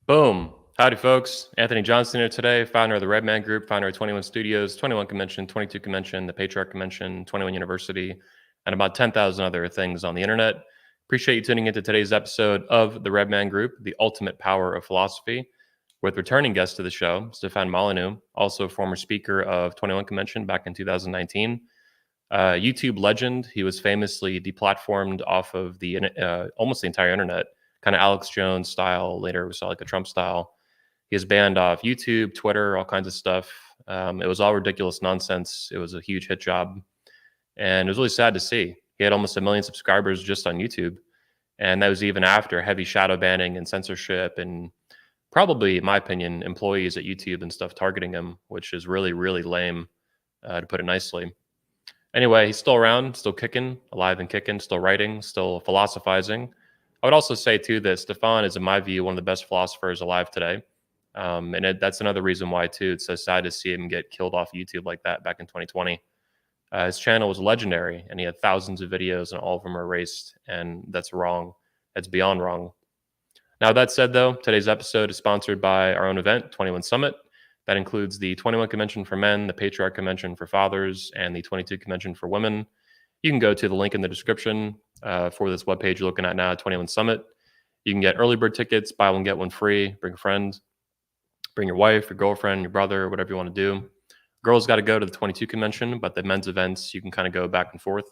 Boom. Howdy, folks. Anthony Johnson here today, founder of the Red Man Group, founder of 21 Studios, 21 Convention, 22 Convention, the Patriarch Convention, 21 University, and about 10,000 other things on the internet. Appreciate you tuning into today's episode of the Red Man Group, The Ultimate Power of Philosophy, with returning guest to the show, Stefan Molyneux, also former speaker of 21 Convention back in 2019. YouTube legend. He was famously deplatformed off of the almost the entire internet, kind of Alex Jones style. Later, we saw like a Trump style. He was banned off YouTube, Twitter, all kinds of stuff. It was all ridiculous nonsense. It was a huge hit job, and it was really sad to see. He had almost 1 million subscribers just on YouTube, and that was even after heavy shadow banning and censorship, and probably, in my opinion, employees at YouTube and stuff targeting him, which is really, really lame, to put it nicely. Anyway, he's still around, still kicking, alive and kicking, still writing, still philosophizing. I would also say, too, that Stefan is, in my view, one of the best philosophers alive today. That's another reason why, too, it's so sad to see him get killed off YouTube like that back in 2020. His channel was legendary, and he had thousands of videos, and all of them are erased, and that's wrong. That's beyond wrong. Now, that said, though, today's episode is sponsored by our own event, 21 Summit. That includes the 21 Convention for men, the Patriarch Convention for fathers, and the 22 Convention for women. You can go to the link in the description for this webpage you're looking at now, 21 Summit. You can get early bird tickets, buy one, get one free, bring a friend, bring your wife, your girlfriend, your brother, whatever you want to do. Girls got to go to the 22 Convention, but the men's events, you can kind of go back and forth.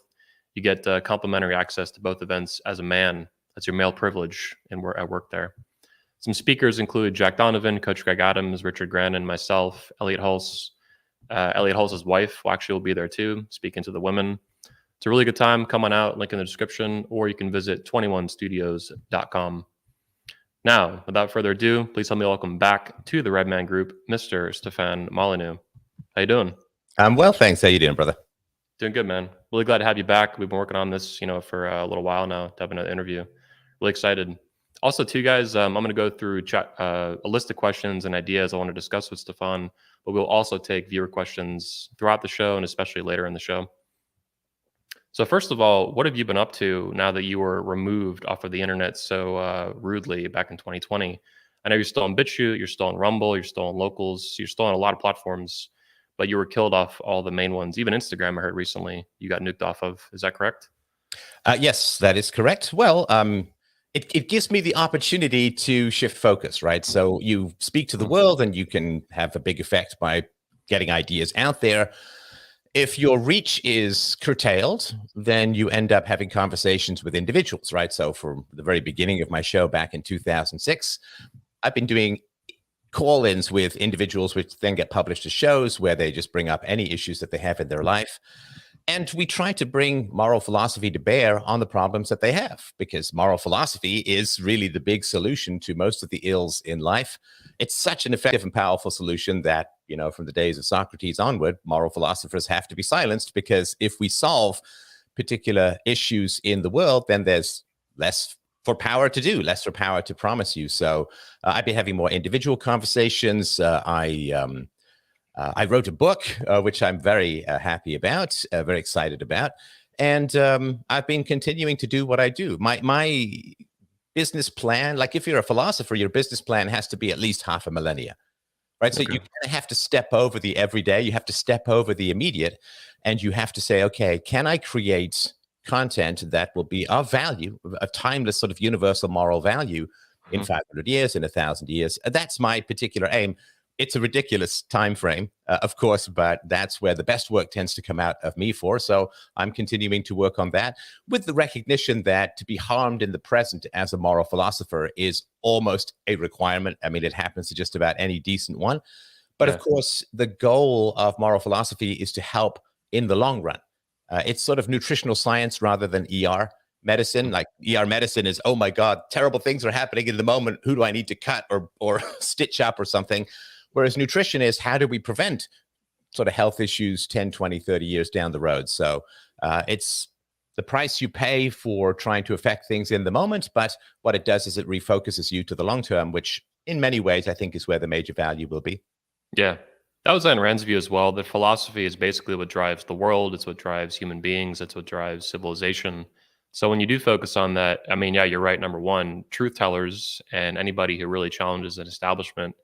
You get complimentary access to both events as a man. That's your male privilege, and we're at work there. Some speakers include Jack Donovan, Coach Greg Adams, Richard Grannon, myself, Elliot Hulse. Elliot Hulse's wife will be there too, speaking to the women. It's a really good time. Come on out, link in the description, or you can visit 21studios.com. Now, without further ado, please help me welcome back to the Red Man Group, Mr. Stefan Molyneux. How you doing? I'm well, thanks. How you doing, brother? Doing good, man. Really glad to have you back. We've been working on this, for a little while now to have another interview. Really excited. Also, too, guys, I'm going to go through a list of questions and ideas I want to discuss with Stefan, but we'll also take viewer questions throughout the show and especially later in the show. So first of all, what have you been up to now that you were removed off of the internet so rudely back in 2020? I know you're still on BitChute, you're still on Rumble, you're still on Locals, you're still on a lot of platforms, but you were killed off all the main ones. Even Instagram, I heard recently, you got nuked off of. Is that correct? Yes, that is correct. Well, it gives me the opportunity to shift focus, right? So you speak to the world and you can have a big effect by getting ideas out there. If your reach is curtailed, then you end up having conversations with individuals, right? So from the very beginning of my show back in 2006, I've been doing call-ins with individuals which then get published as shows where they just bring up any issues that they have in their life. And we try to bring moral philosophy to bear on the problems that they have, because moral philosophy is really the big solution to most of the ills in life. It's such an effective and powerful solution that, from the days of Socrates onward, moral philosophers have to be silenced, because if we solve particular issues in the world, then there's less for power to do, less for power to promise you. So I've been having more individual conversations. I wrote a book, which I'm very happy about, very excited about. And I've been continuing to do what I do. My business plan, like if you're a philosopher, your business plan has to be at least half a millennia, right? Okay. So you kind of have to step over the everyday, you have to step over the immediate, and you have to say, okay, can I create content that will be of value, a timeless sort of universal moral value in 500 years, in 1,000 years? That's my particular aim. It's a ridiculous time frame, of course, but that's where the best work tends to come out of me for. So I'm continuing to work on that with the recognition that to be harmed in the present as a moral philosopher is almost a requirement. I mean, it happens to just about any decent one. But of course, the goal of moral philosophy is to help in the long run. It's sort of nutritional science rather than ER medicine. Like ER medicine is, oh my God, terrible things are happening in the moment. Who do I need to cut or stitch up or something? Whereas nutrition is, how do we prevent sort of health issues 10, 20, 30 years down the road? So it's the price you pay for trying to affect things in the moment, but what it does is it refocuses you to the long term, which in many ways I think is where the major value will be. Yeah, that was Ayn Rand's view as well, that philosophy is basically what drives the world. It's what drives human beings. It's what drives civilization. So when you do focus on that, I mean, yeah, you're right. Number one, truth tellers and anybody who really challenges an establishment,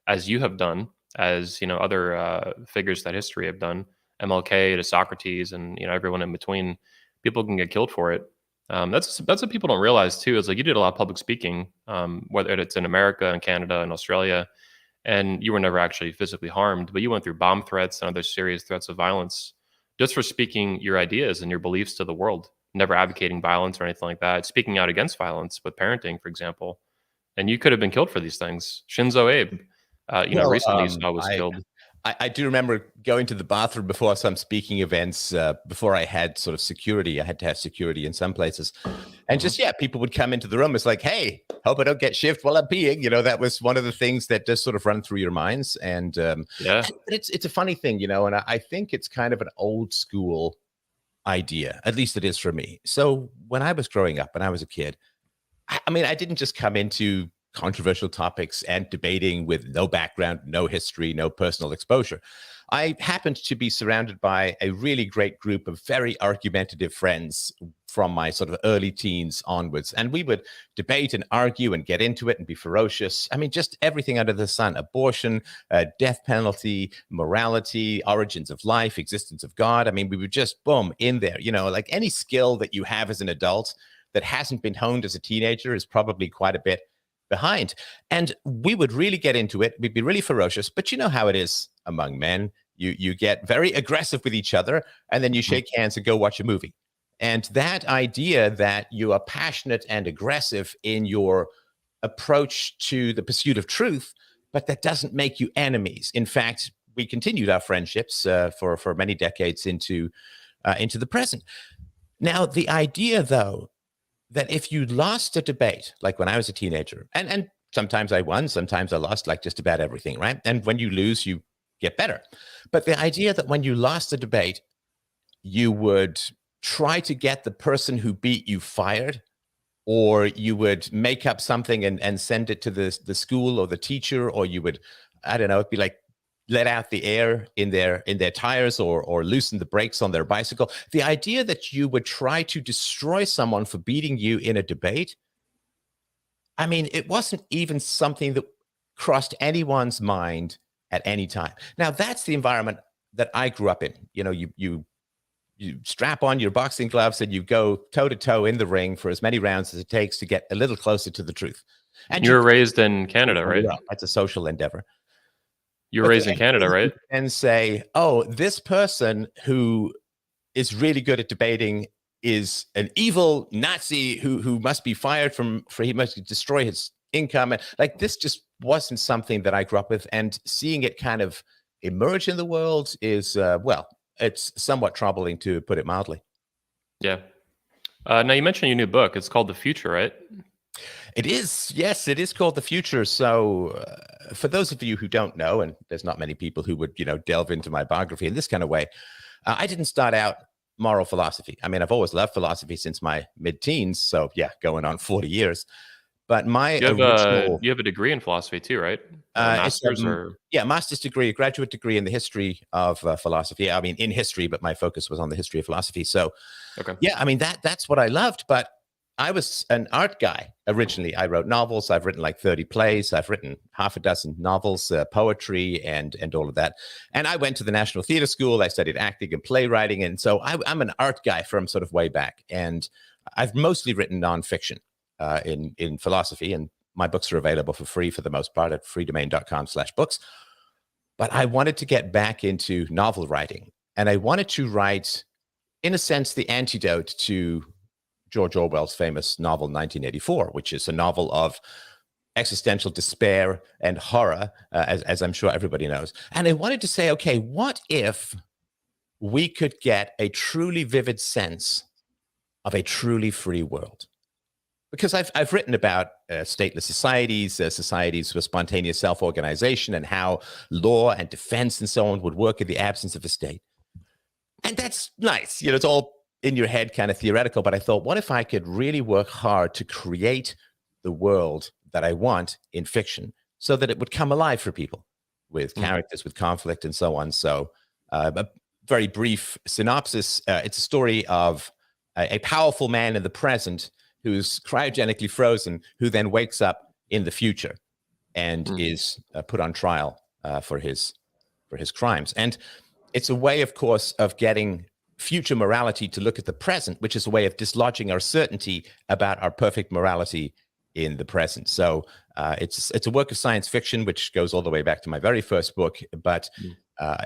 as you have done, as other figures that history have done, MLK to Socrates, and everyone in between, people can get killed for it. That's what people don't realize too. Is like you did a lot of public speaking, whether it's in America and Canada and Australia, and you were never actually physically harmed, but you went through bomb threats and other serious threats of violence just for speaking your ideas and your beliefs to the world, never advocating violence or anything like that, speaking out against violence with parenting, for example. And you could have been killed for these things. Shinzo Abe, Well, recently you saw was killed. I do remember going to the bathroom before some speaking events, before I had sort of security. I had to have security in some places. And just, yeah, people would come into the room. It's like, hey, hope I don't get shivved while I'm peeing. That was one of the things that just sort of run through your minds. And Yeah. but it's a funny thing, and I think it's kind of an old school idea. At least it is for me. So when I was growing up, when I was a kid, I mean, I didn't just come into controversial topics and debating with no background, no history, no personal exposure. I happened to be surrounded by a really great group of very argumentative friends from my sort of early teens onwards. And we would debate and argue and get into it and be ferocious. I mean, just everything under the sun: abortion, death penalty, morality, origins of life, existence of God. I mean, we would just boom in there, like any skill that you have as an adult that hasn't been honed as a teenager is probably quite a bit behind. And we would really get into it. We'd be really ferocious, but you know how it is among men. You get very aggressive with each other, and then you shake hands and go watch a movie. And that idea that you are passionate and aggressive in your approach to the pursuit of truth, but that doesn't make you enemies. In fact, we continued our friendships for many decades into the present. Now, the idea, though, that if you lost a debate, like when I was a teenager, and sometimes I won, sometimes I lost, like just about everything, right? And when you lose, you get better. But the idea that when you lost a debate, you would try to get the person who beat you fired, or you would make up something and send it to the school or the teacher, or you would, I don't know, it'd be like let out the air in their tires, or loosen the brakes on their bicycle. The idea that you would try to destroy someone for beating you in a debate, I mean, it wasn't even something that crossed anyone's mind at any time. Now, that's the environment that I grew up in. You strap on your boxing gloves and you go toe to toe in the ring for as many rounds as it takes to get a little closer to the truth. And you were raised in Canada, right? That's a social endeavor. You were raised in Canada, right? And say, oh, this person who is really good at debating is an evil Nazi who must be fired he must destroy his income. And like, this just wasn't something that I grew up with. And seeing it kind of emerge in the world is, well, it's somewhat troubling, to put it mildly. Yeah. Now, you mentioned your new book. It's called The Future, right? It is. Yes, it is called The Future. So for those of you who don't know, and there's not many people who would, delve into my biography in this kind of way, I didn't start out moral philosophy. I mean, I've always loved philosophy since my mid-teens. So yeah, going on 40 years. But my you have a degree in philosophy too, right? Master's master's degree, a graduate degree in the history of philosophy. I mean, in history, but my focus was on the history of philosophy. So, okay. Yeah, I mean, that's what I loved. But I was an art guy originally. I wrote novels. I've written like 30 plays. I've written half a dozen novels, poetry, and all of that. And I went to the National Theatre School. I studied acting and playwriting, and so I'm an art guy from sort of way back. And I've mostly written nonfiction in philosophy, and my books are available for free for the most part at freedomain.com/books. But I wanted to get back into novel writing, and I wanted to write, in a sense, the antidote to George Orwell's famous novel 1984, which is a novel of existential despair and horror, as I'm sure everybody knows. And I wanted to say, okay, what if we could get a truly vivid sense of a truly free world? Because I've written about stateless societies, societies for spontaneous self-organization, and how law and defense and so on would work in the absence of a state. And that's nice. It's all in your head, kind of theoretical. But I thought, what if I could really work hard to create the world that I want in fiction, so that it would come alive for people with characters, with conflict, and so on. So a very brief synopsis. It's a story of a powerful man in the present who's cryogenically frozen, who then wakes up in the future and is put on trial for his crimes. And it's a way, of course, of getting future morality to look at the present, which is a way of dislodging our certainty about our perfect morality in the present. So it's a work of science fiction, which goes all the way back to my very first book. But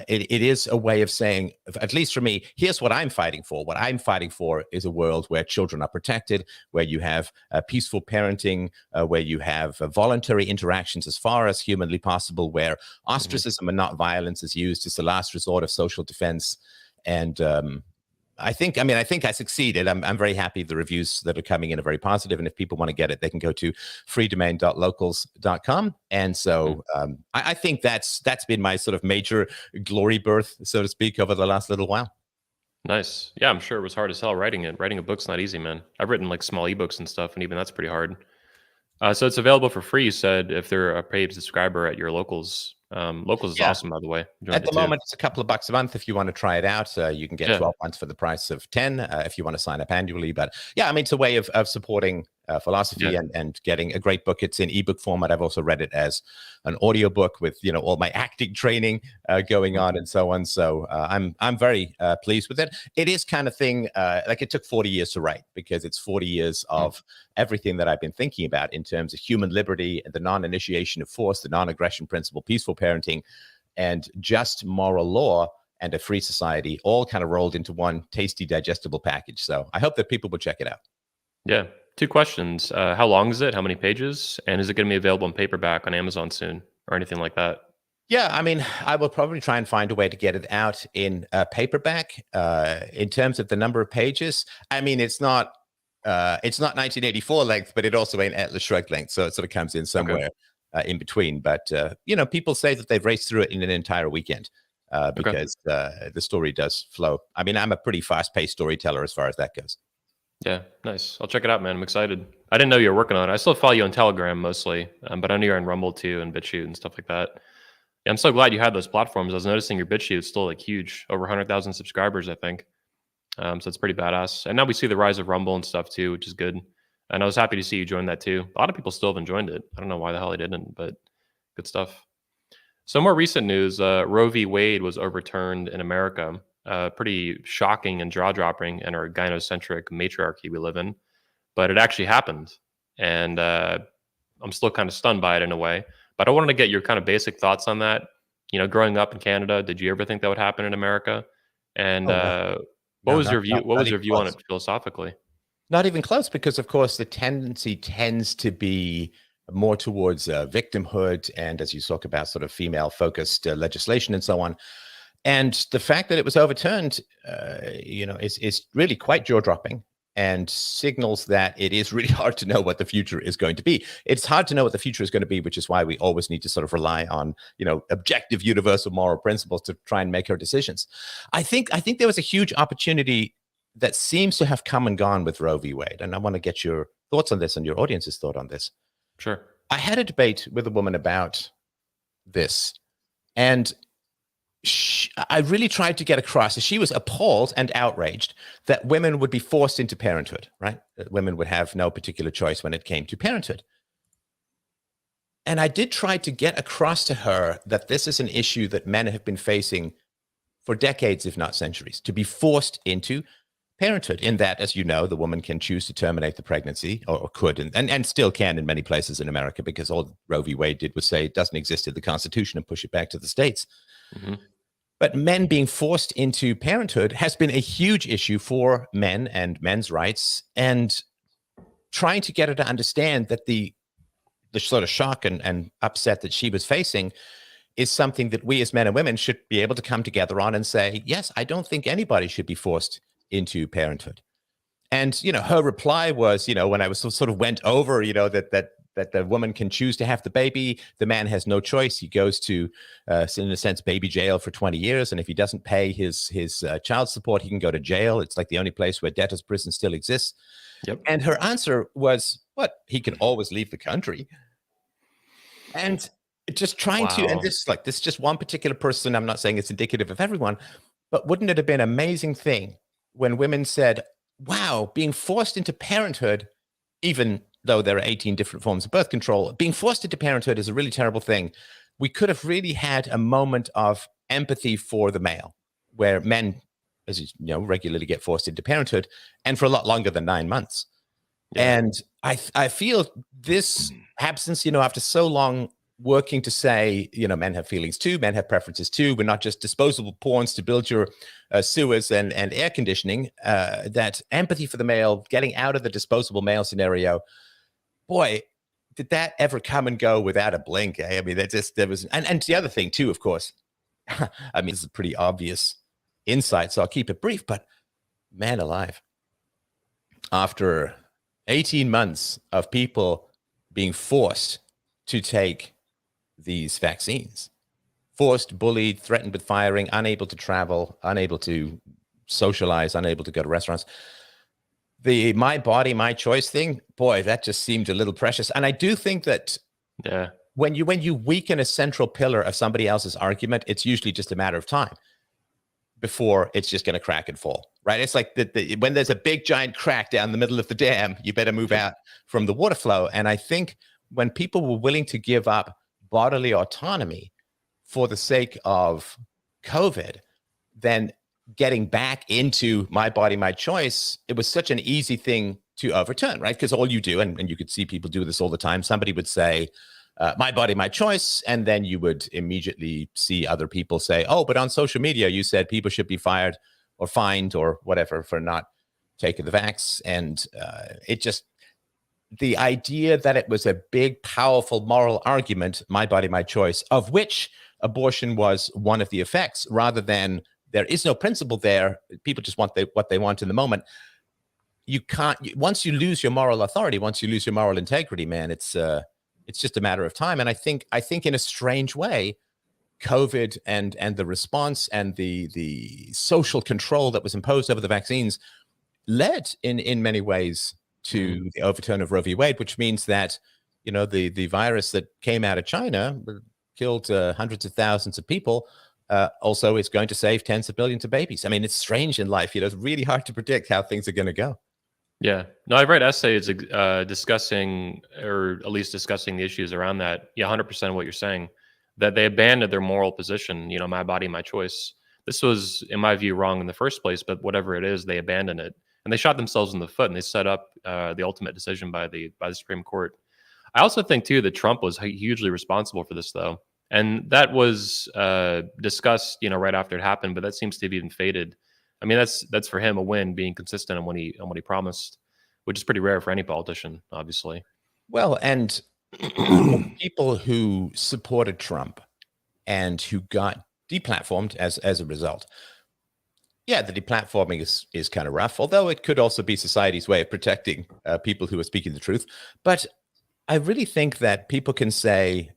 it is a way of saying, at least for me, here's what I'm fighting for. What I'm fighting for is a world where children are protected, where you have peaceful parenting, where you have voluntary interactions as far as humanly possible, where ostracism and not violence is used as the last resort of social defense. And I think I succeeded. I'm very happy. The reviews that are coming in are very positive. And if people want to get it, they can go to freedomain.locals.com. And so I think that's been my sort of major glory birth, so to speak, over the last little while. Nice. Yeah, I'm sure it was hard as hell writing it. Writing a book's not easy, man. I've written like small ebooks and stuff, and even that's pretty hard. So it's available for free, you said, if they're a paid subscriber at your Locals. Locals is awesome, by the way. At the moment, it's a couple of bucks a month if you want to try it out. You can get 12 months for the price of 10 if you want to sign up annually. But yeah, I mean, it's a way of supporting philosophy and getting a great book. It's in ebook format. I've also read it as an audiobook with, you know, all my acting training going on and so on. So I'm very pleased with it. It is kind of thing, like it took 40 years to write, because it's 40 years of everything that I've been thinking about in terms of human liberty and the non-initiation of force, the non-aggression principle, peaceful parenting, and just moral law and a free society, all kind of rolled into one tasty, digestible package. So I hope that people will check it out. Yeah. 2 questions. How long is it? How many pages? And is it going to be available in paperback on Amazon soon or anything like that? Yeah, I mean, I will probably try and find a way to get it out in paperback. In terms of the number of pages, I mean, it's not 1984 length, but it also ain't Atlas Shrugged length. So it sort of comes in somewhere in between. But, you know, people say that they've raced through it in an entire weekend because the story does flow. I mean, I'm a pretty fast-paced storyteller as far as that goes. Yeah, nice. I'll check it out, man. I'm excited. I didn't know you were working on it. I still follow you on Telegram mostly, but I know you're on Rumble too and BitChute and stuff like that. Yeah, I'm so glad you had those platforms. I was noticing your BitChute is still like huge, over 100,000 subscribers, I think. So it's pretty badass. And now we see the rise of Rumble and stuff too, which is good. And I was happy to see you join that too. A lot of people still haven't joined it. I don't know why the hell they didn't, but good stuff. So more recent news, Roe v. Wade was overturned in America. Pretty shocking and jaw-dropping in our gynocentric matriarchy we live in. But it actually happened. And I'm still kind of stunned by it in a way. But I wanted to get your kind of basic thoughts on that. You know, growing up in Canada, did you ever think that would happen in America? And what was your view? What was your view on it philosophically? Not even close, because of course the tendency tends to be more towards victimhood, and as you talk about, sort of female-focused legislation and so on. And the fact that it was overturned, you know, is really quite jaw-dropping, and signals that it is really hard to know what the future is going to be. It's hard to know what the future is going to be, which is why we always need to sort of rely on, you know, objective, universal moral principles to try and make our decisions. I think there was a huge opportunity that seems to have come and gone with Roe v. Wade, and I want to get your thoughts on this and your audience's thought on this. Sure. I had a debate with a woman about this, and I really tried to get across. She was appalled and outraged that women would be forced into parenthood, right? That women would have no particular choice when it came to parenthood. And I did try to get across to her that this is an issue that men have been facing for decades, if not centuries, to be forced into parenthood, in that, as you know, the woman can choose to terminate the pregnancy, or could, and still can in many places in America, because all Roe v. Wade did was say it doesn't exist in the Constitution and push it back to the states. Mm-hmm. But men being forced into parenthood has been a huge issue for men and men's rights, and trying to get her to understand that the sort of shock and upset that she was facing is something that we as men and women should be able to come together on and say, yes, I don't think anybody should be forced into parenthood. And, you know, her reply was, you know, when I was sort of went over, you know, that the woman can choose to have the baby, the man has no choice. He goes to, in a sense, baby jail for 20 years. And if he doesn't pay his child support, he can go to jail. It's like the only place where debtor's prison still exists. Yep. And her answer was, what? He can always leave the country. And just trying to, and this is just one particular person, I'm not saying it's indicative of everyone, but wouldn't it have been an amazing thing when women said, wow, being forced into parenthood, even though there are 18 different forms of birth control, being forced into parenthood is a really terrible thing. We could have really had a moment of empathy for the male, where men, as you know, regularly get forced into parenthood, and for a lot longer than 9 months. Yeah. And I feel this absence, you know, after so long working to say, you know, men have feelings too, men have preferences too. We're not just disposable pawns to build your sewers and air conditioning. That empathy for the male, getting out of the disposable male scenario, boy, did that ever come and go without a blink? Eh? I mean, there was, and the other thing too, of course. I mean, this is a pretty obvious insight, so I'll keep it brief. But man alive, after 18 months of people being forced to take these vaccines, forced, bullied, threatened with firing, unable to travel, unable to socialize, unable to go to restaurants. The my body, my choice thing, boy, that just seemed a little precious. And I do think that when you weaken a central pillar of somebody else's argument, it's usually just a matter of time before it's just going to crack and fall, right? It's like when there's a big giant crack down the middle of the dam, you better move out from the water flow. And I think when people were willing to give up bodily autonomy for the sake of COVID, then getting back into my body, my choice, it was such an easy thing to overturn, right? Because all you do, and you could see people do this all the time, somebody would say, my body, my choice. And then you would immediately see other people say, oh, but on social media, you said people should be fired or fined or whatever for not taking the vax. And it just, the idea that it was a big, powerful moral argument, my body, my choice, of which abortion was one of the effects, rather than there is no principle there. People just want what they want in the moment. You can't, once you lose your moral authority, once you lose your moral integrity, man, it's just a matter of time. And I think in a strange way, COVID and the response and the social control that was imposed over the vaccines led in many ways to the overturn of Roe v. Wade, which means that, you know, the virus that came out of China killed hundreds of thousands of people. Also, it's going to save tens of billions of babies. I mean, it's strange in life. You know, it's really hard to predict how things are going to go. Yeah. No, I read essays discussing, or at least discussing the issues around that. Yeah, 100% what you're saying, that they abandoned their moral position, you know, my body, my choice. This was, in my view, wrong in the first place, but whatever it is, they abandoned it. And they shot themselves in the foot, and they set up the ultimate decision by the Supreme Court. I also think, too, that Trump was hugely responsible for this, though. And that was discussed, you know, right after it happened, but that seems to have even faded. I mean, that's for him a win, being consistent on what he promised, which is pretty rare for any politician, obviously. Well, and people who supported Trump and who got deplatformed as a result. Yeah, the deplatforming is kind of rough, although it could also be society's way of protecting people who are speaking the truth. But I really think that people can say,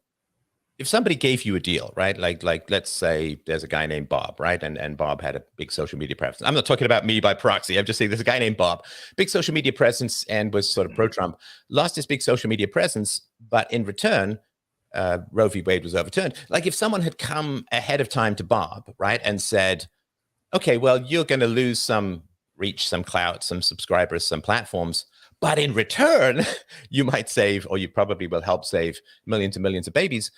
if somebody gave you a deal, right? Like let's say there's a guy named Bob, right? And Bob had a big social media presence. I'm not talking about me by proxy. I'm just saying there's a guy named Bob, big social media presence, and was sort of pro-Trump, lost his big social media presence, but in return, Roe v. Wade was overturned. Like if someone had come ahead of time to Bob, right, and said, okay, well, you're going to lose some reach, some clout, some subscribers, some platforms, but in return, you might save, or you probably will help save millions and millions of babies.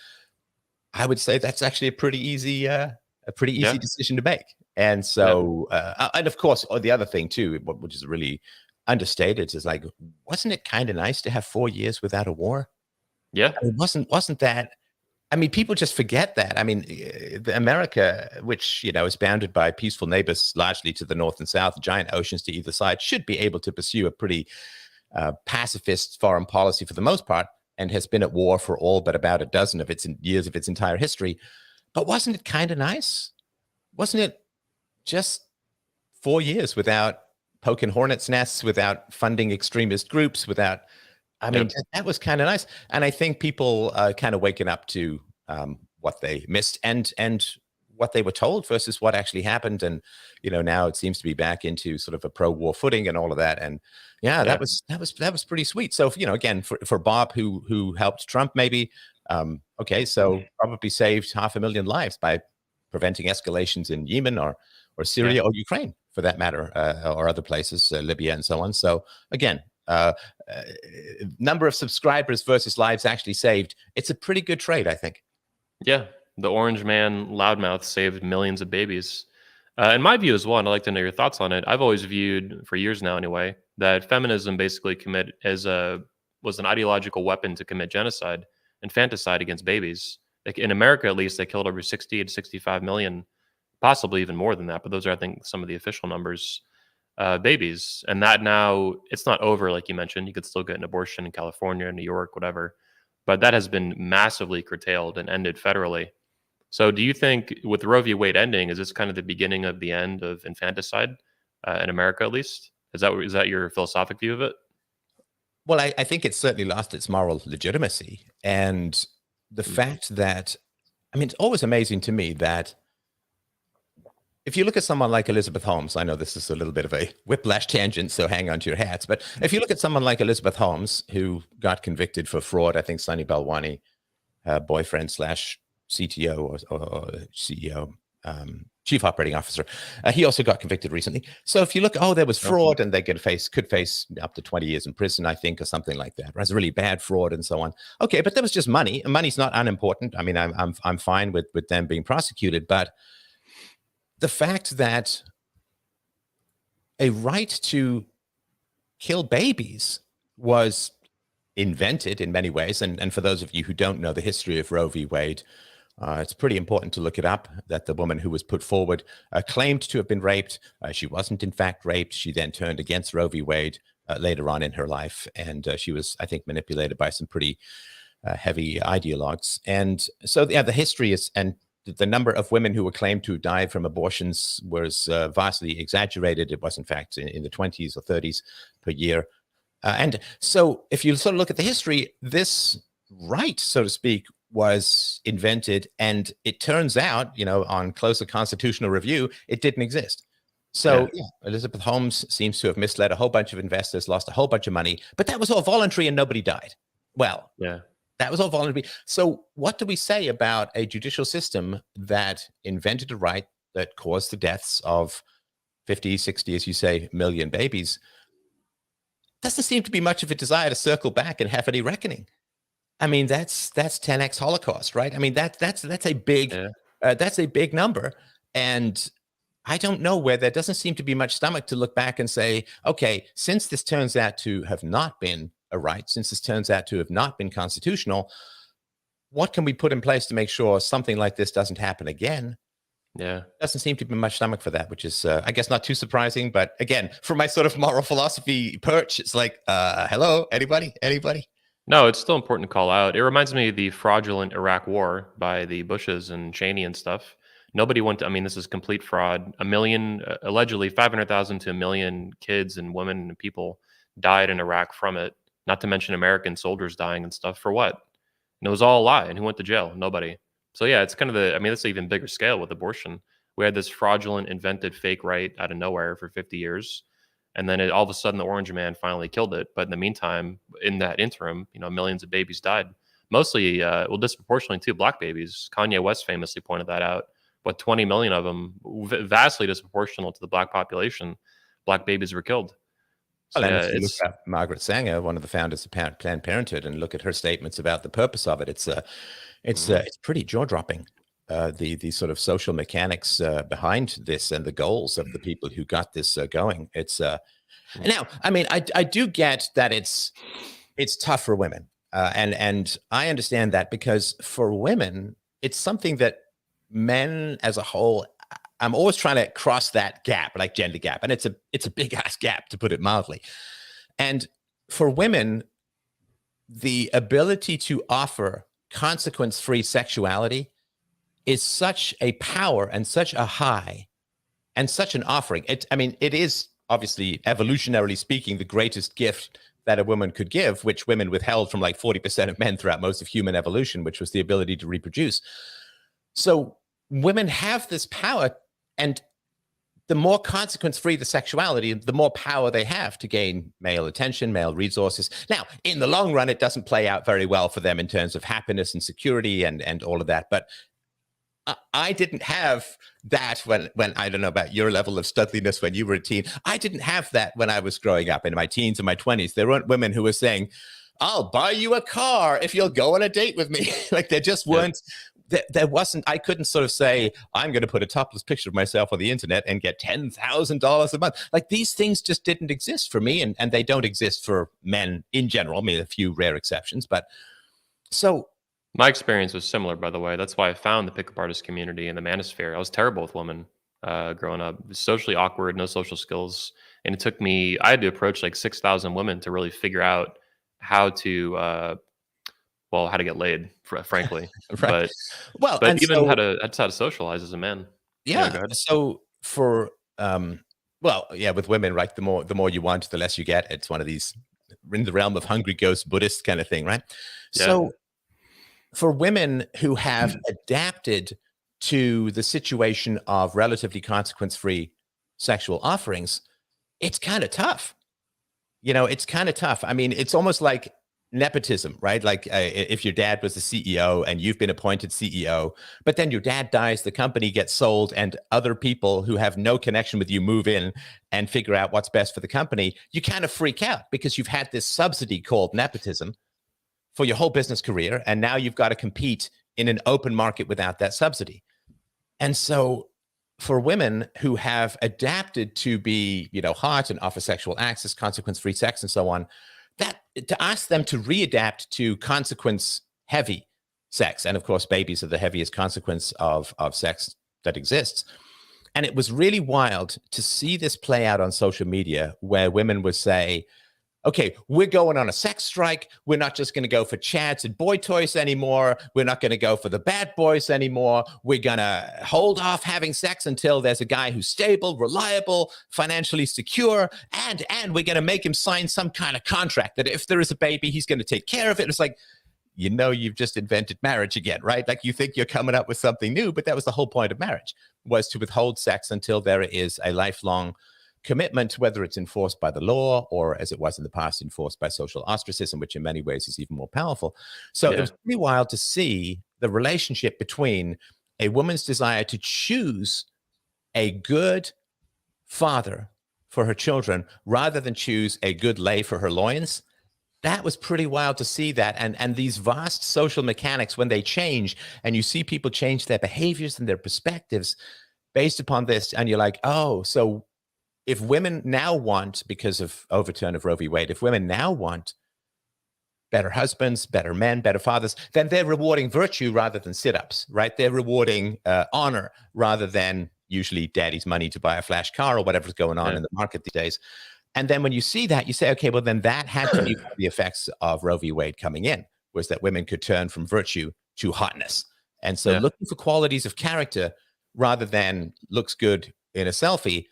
I would say that's actually a pretty easy decision to make. And so, and of course, the other thing too, which is really understated, is like, wasn't it kind of nice to have 4 years without a war? Yeah, I mean, wasn't that? I mean, people just forget that. I mean, America, which, you know, is bounded by peaceful neighbors largely to the north and south, giant oceans to either side, should be able to pursue a pretty pacifist foreign policy for the most part, and has been at war for all but about a dozen of its years of its entire history. But wasn't it kind of nice? Wasn't it just 4 years without poking hornets' nests, without funding extremist groups, without, I mean, that was kind of nice. And I think people kind of waking up to what they missed and what they were told versus what actually happened. And, you know, now it seems to be back into sort of a pro-war footing and all of that. And that was pretty sweet. So, you know, again, for Bob, who helped Trump, maybe, okay, so probably saved 500,000 lives by preventing escalations in Yemen or Syria or Ukraine. for that matter, or other places, Libya and so on. So again, number of subscribers versus lives actually saved. It's a pretty good trade, I think. Yeah, the orange man loudmouth saved millions of babies. In my view as well, and I'd like to know your thoughts on it. I've always viewed, for years now anyway, that feminism basically was an ideological weapon to commit genocide, infanticide against babies. Like in America, at least, they killed over 60 to 65 million, possibly even more than that. But those are, I think, some of the official numbers. Babies, and that now it's not over, like you mentioned. You could still get an abortion in California, New York, whatever, but that has been massively curtailed and ended federally. So, do you think with Roe v. Wade ending, is this kind of the beginning of the end of infanticide in America, at least? Is that your philosophic view of it? Well, I think it's certainly lost its moral legitimacy. And the fact that, I mean, it's always amazing to me that if you look at someone like Elizabeth Holmes, I know this is a little bit of a whiplash tangent, so hang on to your hats. But if you look at someone like Elizabeth Holmes, who got convicted for fraud, I think Sunny Balwani, boyfriend slash CTO or CEO, chief operating officer, he also got convicted recently. So if you look, there was fraud, and they could face up to 20 years in prison, I think, or something like that. It was really bad fraud and so on. Okay, but there was just money, and money's not unimportant. I mean, I'm fine with them being prosecuted, but the fact that a right to kill babies was invented in many ways, and for those of you who don't know the history of Roe v. Wade, it's pretty important to look it up, that the woman who was put forward claimed to have been raped. She wasn't in fact raped. She then turned against Roe v. Wade later on in her life, and she was, I think, manipulated by some pretty heavy ideologues. And so the history is, and the number of women who were claimed to die from abortions was vastly exaggerated. It was, in fact, in the 20s or 30s per year. And so if you sort of look at the history, this right, so to speak, was invented. And it turns out, on closer constitutional review, it didn't exist. So Elizabeth Holmes seems to have misled a whole bunch of investors, lost a whole bunch of money, but that was all voluntary and nobody died. Well, that was all voluntary. So what do we say about a judicial system that invented a right that caused the deaths of 50, 60, as you say, million babies? Doesn't seem to be much of a desire to circle back and have any reckoning. I mean, that's 10x Holocaust, right? I mean, that's a big number. And I don't know where there doesn't seem to be much stomach to look back and say, okay, since this turns out to have not been a right, since this turns out to have not been constitutional, what can we put in place to make sure something like this doesn't happen again? Doesn't seem to be much stomach for that, which is, I guess, not too surprising. But again, from my sort of moral philosophy perch, it's like, hello, anybody? No, it's still important to call out. It reminds me of the fraudulent Iraq war by the Bushes and Cheney and stuff. Nobody went to, I mean, this is complete fraud. A million, allegedly 500,000 to a million kids and women and people died in Iraq from it. Not to mention American soldiers dying and stuff. For what? And it was all a lie. And who went to jail? Nobody. So yeah, it's kind of that's an even bigger scale with abortion. We had this fraudulent, invented fake right out of nowhere for 50 years. And then all of a sudden the orange man finally killed it. But in the meantime, in that interim, millions of babies died. Mostly, disproportionately too, black babies. Kanye West famously pointed that out. But 20 million of them, vastly disproportional to the black population, black babies were killed. So, well, and if you look at Margaret Sanger, one of the founders of Planned Parenthood, and look at her statements about the purpose of it, it's pretty jaw-dropping. The sort of social mechanics behind this and the goals of the people who got this going. It's now, I mean, I do get that it's tough for women, and I understand that, because for women, it's something that men as a whole, I'm always trying to cross that gap, like gender gap, and it's a big ass gap, to put it mildly. And for women, the ability to offer consequence-free sexuality is such a power and such a high and such an offering. It is obviously, evolutionarily speaking, the greatest gift that a woman could give, which women withheld from like 40% of men throughout most of human evolution, which was the ability to reproduce. So women have this power, and the more consequence-free the sexuality, the more power they have to gain male attention, male resources. Now, in the long run, it doesn't play out very well for them in terms of happiness and security and all of that. But I didn't have that when I don't know about your level of studliness when you were a teen. I didn't have that when I was growing up in my teens and my 20s. There weren't women who were saying, I'll buy you a car if you'll go on a date with me. Like there just Yeah. weren't, there wasn't, I couldn't sort of say, I'm going to put a topless picture of myself on the internet and get $10,000 a month. Like these things just didn't exist for me, and they don't exist for men in general. I mean, a few rare exceptions, but so. My experience was similar, by the way. That's why I found the pickup artist community and the manosphere. I was terrible with women growing up, socially awkward, no social skills, and it took me. I had to approach like 6,000 women to really figure out how to, well, how to get laid, frankly. Right. But Well, but and even so, that's how to socialize as a man. Yeah, yeah. go ahead. So for, well, yeah, with women, right? The more you want, the less you get. It's one of these in the realm of hungry ghost Buddhist kind of thing, right? Yeah, So for women who have adapted to the situation of relatively consequence-free sexual offerings, it's kind of tough. It's kind of tough. I mean, it's almost like nepotism, right? Like if your dad was the CEO and you've been appointed CEO, but then your dad dies, the company gets sold, and other people who have no connection with you move in and figure out what's best for the company, you kind of freak out because you've had this subsidy called nepotism for your whole business career, and now you've got to compete in an open market without that subsidy. And so for women who have adapted to be, hot and offer sexual access, consequence-free sex, and so on, that to ask them to readapt to consequence-heavy sex, and of course, babies are the heaviest consequence of sex that exists. And it was really wild to see this play out on social media, where women would say, okay, we're going on a sex strike. We're not just going to go for chads and boy toys anymore. We're not going to go for the bad boys anymore. We're going to hold off having sex until there's a guy who's stable, reliable, financially secure, and we're going to make him sign some kind of contract that if there is a baby, he's going to take care of it. It's like, you've just invented marriage again, right? Like you think you're coming up with something new, but that was the whole point of marriage, was to withhold sex until there is a lifelong commitment, whether it's enforced by the law or, as it was in the past, enforced by social ostracism, which in many ways is even more powerful. So it yeah, was pretty wild to see the relationship between a woman's desire to choose a good father for her children rather than choose a good lay for her loins. That was pretty wild to see that. And these vast social mechanics, when they change and you see people change their behaviors and their perspectives based upon this, and you're like, oh, so if women now want, because of overturn of Roe v. Wade, if women now want better husbands, better men, better fathers, then they're rewarding virtue rather than sit-ups, right? They're rewarding honor rather than usually daddy's money to buy a flash car or whatever's going on yeah, in the market these days. And then when you see that, you say, okay, well, then that had to be one of the effects of Roe v. Wade coming in, was that women could turn from virtue to hotness. And so yeah. looking for qualities of character rather than looks good in a selfie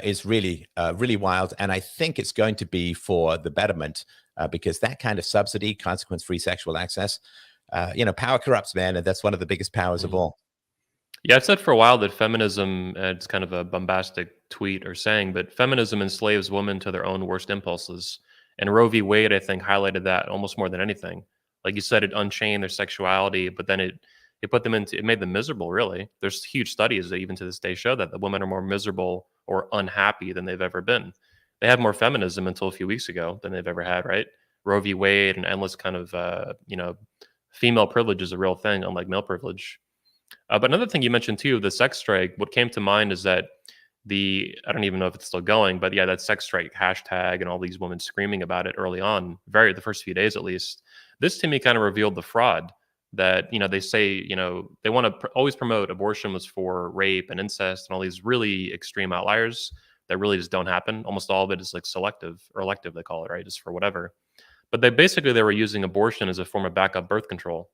is really, really wild. And I think it's going to be for the betterment because that kind of subsidy, consequence-free sexual access, power corrupts, man. And that's one of the biggest powers of Mhm. all. Yeah, I've said for a while that feminism, it's kind of a bombastic tweet or saying, but feminism enslaves women to their own worst impulses. And Roe v. Wade, I think, highlighted that almost more than anything. Like you said, it unchained their sexuality, but then it put them into, it made them miserable, really. There's huge studies that even to this day show that the women are more miserable or unhappy than they've ever been. They had more feminism until a few weeks ago than they've ever had, right? Roe v. Wade and endless kind of, female privilege is a real thing, unlike male privilege. But another thing you mentioned too, the sex strike, what came to mind is that I don't even know if it's still going, but yeah, that sex strike hashtag and all these women screaming about it early on, the first few days at least. This to me kind of revealed the fraud that, they say, they want to always promote abortion was for rape and incest and all these really extreme outliers that really just don't happen. Almost all of it is like selective or elective, they call it, right? Just for whatever. But they were using abortion as a form of backup birth control.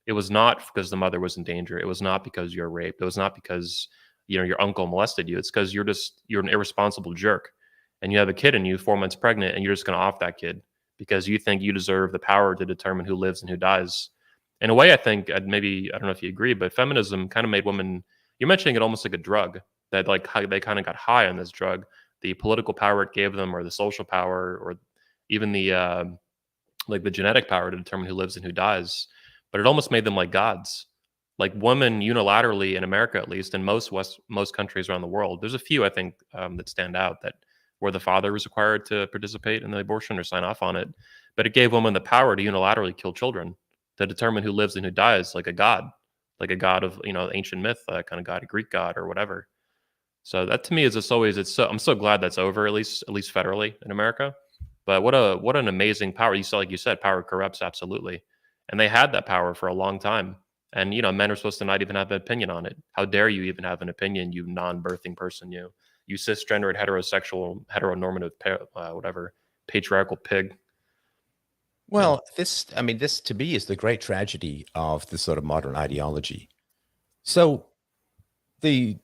It was not because the mother was in danger. It was not because you're raped. It was not because your uncle molested you. It's because you're an irresponsible jerk, and you have a kid in you 4 months pregnant, and you're just going to off that kid because you think you deserve the power to determine who lives and who dies. In a way, I think maybe I don't know if you agree, but feminism kind of made women. You're mentioning it almost like a drug that like how they kind of got high on this drug, the political power it gave them, or the social power, or even the like the genetic power to determine who lives and who dies. But it almost made them like gods. Like women unilaterally in America, at least, and most countries around the world, there's a few I think that stand out that where the father was required to participate in the abortion or sign off on it, but it gave women the power to unilaterally kill children, to determine who lives and who dies, like a god of ancient myth, kind of god, a Greek god or whatever. So that to me is just always I'm so glad that's over, at least federally in America. But what an amazing power. You saw, like you said, power corrupts, absolutely. And they had that power for a long time. And men are supposed to not even have an opinion on it. How dare you even have an opinion, you non-birthing person, you cisgendered heterosexual heteronormative whatever patriarchal pig. Well, this to me is the great tragedy of the sort of modern ideology. So the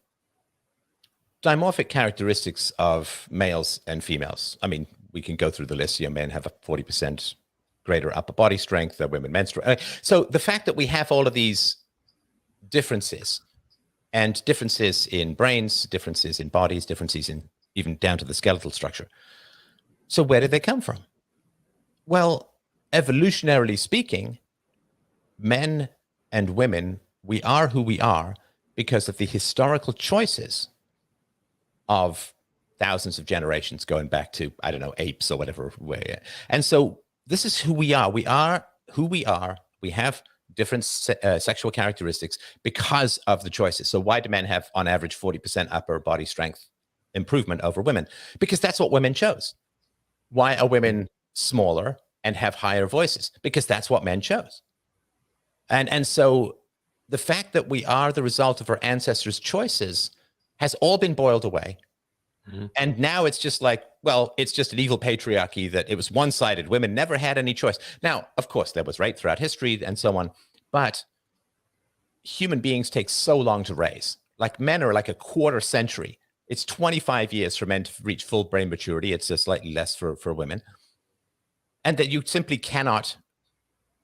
dimorphic characteristics of males and females. I mean, we can go through the list. Men have a 40% greater upper body strength, women menstruate. So the fact that we have all of these differences, and differences in brains, differences in bodies, differences in even down to the skeletal structure. So where did they come from? Well, evolutionarily speaking, men and women, we are who we are because of the historical choices of thousands of generations going back to, I don't know, apes or whatever way. And so this is who we are. We are who we are. We have different sexual characteristics because of the choices. So why do men have, on average, 40% upper body strength improvement over women? Because that's what women chose. Why are women smaller and have higher voices? Because that's what men chose. And so the fact that we are the result of our ancestors' choices has all been boiled away. Mm-hmm. And now it's just like, well, it's just an evil patriarchy that it was one-sided. Women never had any choice. Now, of course, there was rape throughout history and so on, but human beings take so long to raise. Like men are like a quarter century. It's 25 years for men to reach full brain maturity. It's just slightly less for women. And that you simply cannot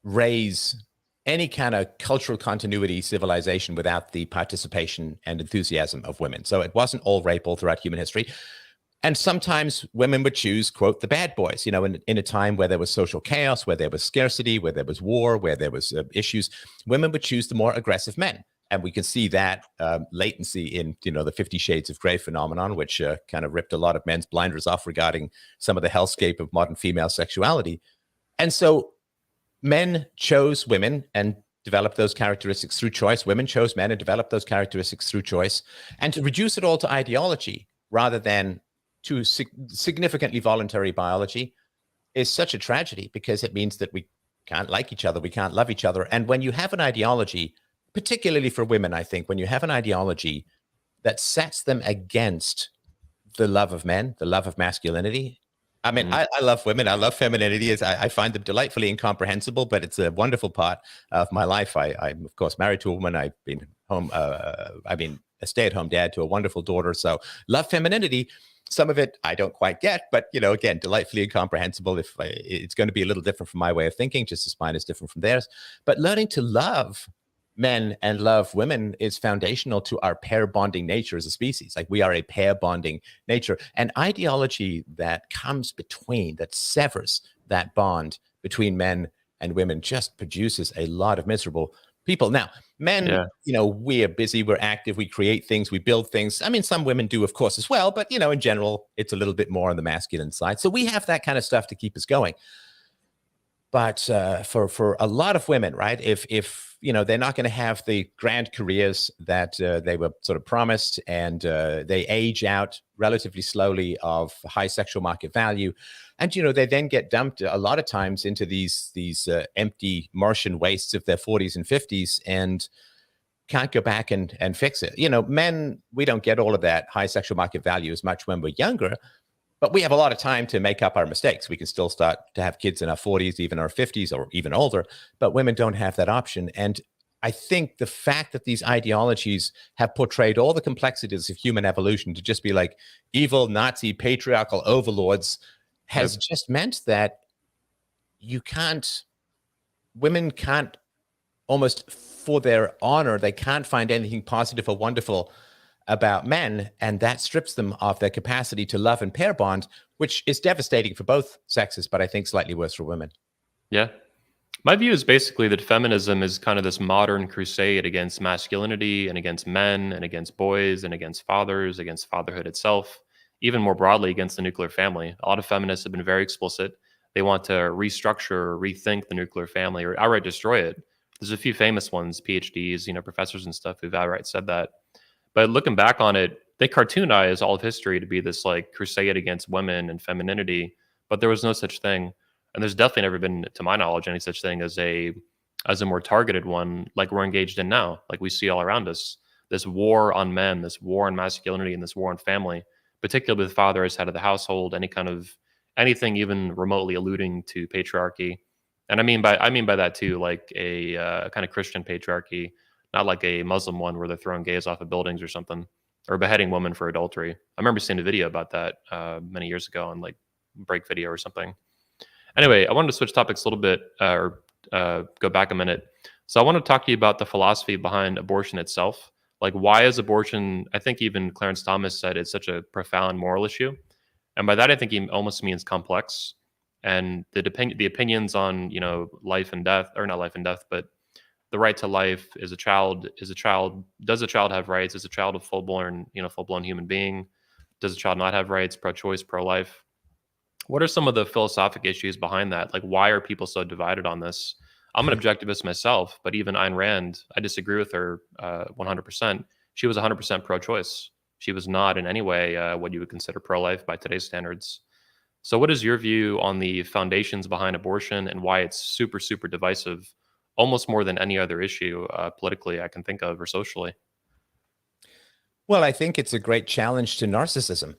raise any kind of cultural continuity civilization without the participation and enthusiasm of women. So it wasn't all rape all throughout human history. And sometimes women would choose, quote, the bad boys, in a time where there was social chaos, where there was scarcity, where there was war, where there was issues, women would choose the more aggressive men. And we can see that latency in, the 50 Shades of Grey phenomenon, which kind of ripped a lot of men's blinders off regarding some of the hellscape of modern female sexuality. And so men chose women and developed those characteristics through choice. Women chose men and developed those characteristics through choice. And to reduce it all to ideology rather than to significantly voluntary biology is such a tragedy, because it means that we can't like each other. We can't love each other. And when you have an ideology, particularly for women, I think, when you have an ideology that sets them against the love of men, the love of masculinity. I mean, I love women. I love femininity. I find them delightfully incomprehensible, but it's a wonderful part of my life. I'm, of course, married to a woman. I've been home. I've been a stay-at-home dad to a wonderful daughter. So love femininity. Some of it I don't quite get, but, again, delightfully incomprehensible. It's going to be a little different from my way of thinking, just as mine is different from theirs. But learning to love men and love women is foundational to our pair bonding nature as a species. Like, we are a pair bonding nature. And ideology that comes between, that severs that bond between men and women, just produces a lot of miserable people. Now, men, we're busy, we're active, we create things, we build things. I mean, some women do, of course, as well, but, in general, it's a little bit more on the masculine side. So we have that kind of stuff to keep us going. But for a lot of women, right, if they're not going to have the grand careers that they were sort of promised, and they age out relatively slowly of high sexual market value, and they then get dumped a lot of times into these empty Martian wastes of their 40s and 50s, and can't go back and fix it. Men, we don't get all of that high sexual market value as much when we're younger. But we have a lot of time to make up our mistakes. We can still start to have kids in our 40s, even our 50s, or even older. But women don't have that option. And I think the fact that these ideologies have portrayed all the complexities of human evolution to just be like evil, Nazi, patriarchal overlords has just meant that women can't, almost for their honor, they can't find anything positive or wonderful about men, and that strips them of their capacity to love and pair bond, which is devastating for both sexes, but I think slightly worse for women. Yeah. My view is basically that feminism is kind of this modern crusade against masculinity and against men and against boys and against fathers, against fatherhood itself, even more broadly against the nuclear family. A lot of feminists have been very explicit. They want to restructure or rethink the nuclear family or outright destroy it. There's a few famous ones, PhDs, professors and stuff who've outright said that. But looking back on it, they cartoonize all of history to be this like crusade against women and femininity, but there was no such thing. And there's definitely never been, to my knowledge, any such thing as a more targeted one like we're engaged in now, like we see all around us. This war on men, this war on masculinity, and this war on family, particularly with father as head of the household, anything even remotely alluding to patriarchy. And I mean by that too, like a kind of Christian patriarchy, not like a Muslim one where they're throwing gays off of buildings or something, or beheading women for adultery. I remember seeing a video about that many years ago on like Break Video or something. Anyway, I wanted to switch topics a little bit, go back a minute. So I want to talk to you about the philosophy behind abortion itself. Like, why is abortion? I think even Clarence Thomas said it's such a profound moral issue, and by that I think he almost means complex. And the opinions on life and death, or not life and death, but the right to life. Does a child have rights? Is a child a full blown human being? Does a child not have rights? Pro-choice, pro-life. What are some of the philosophic issues behind that? Like, why are people so divided on this? I'm an objectivist myself, but even Ayn Rand, I disagree with her 100%. She was 100% pro-choice. She was not in any way what you would consider pro-life by today's standards. So what is your view on the foundations behind abortion and why it's super, super divisive, almost more than any other issue politically I can think of or socially? Well, I think it's a great challenge to narcissism.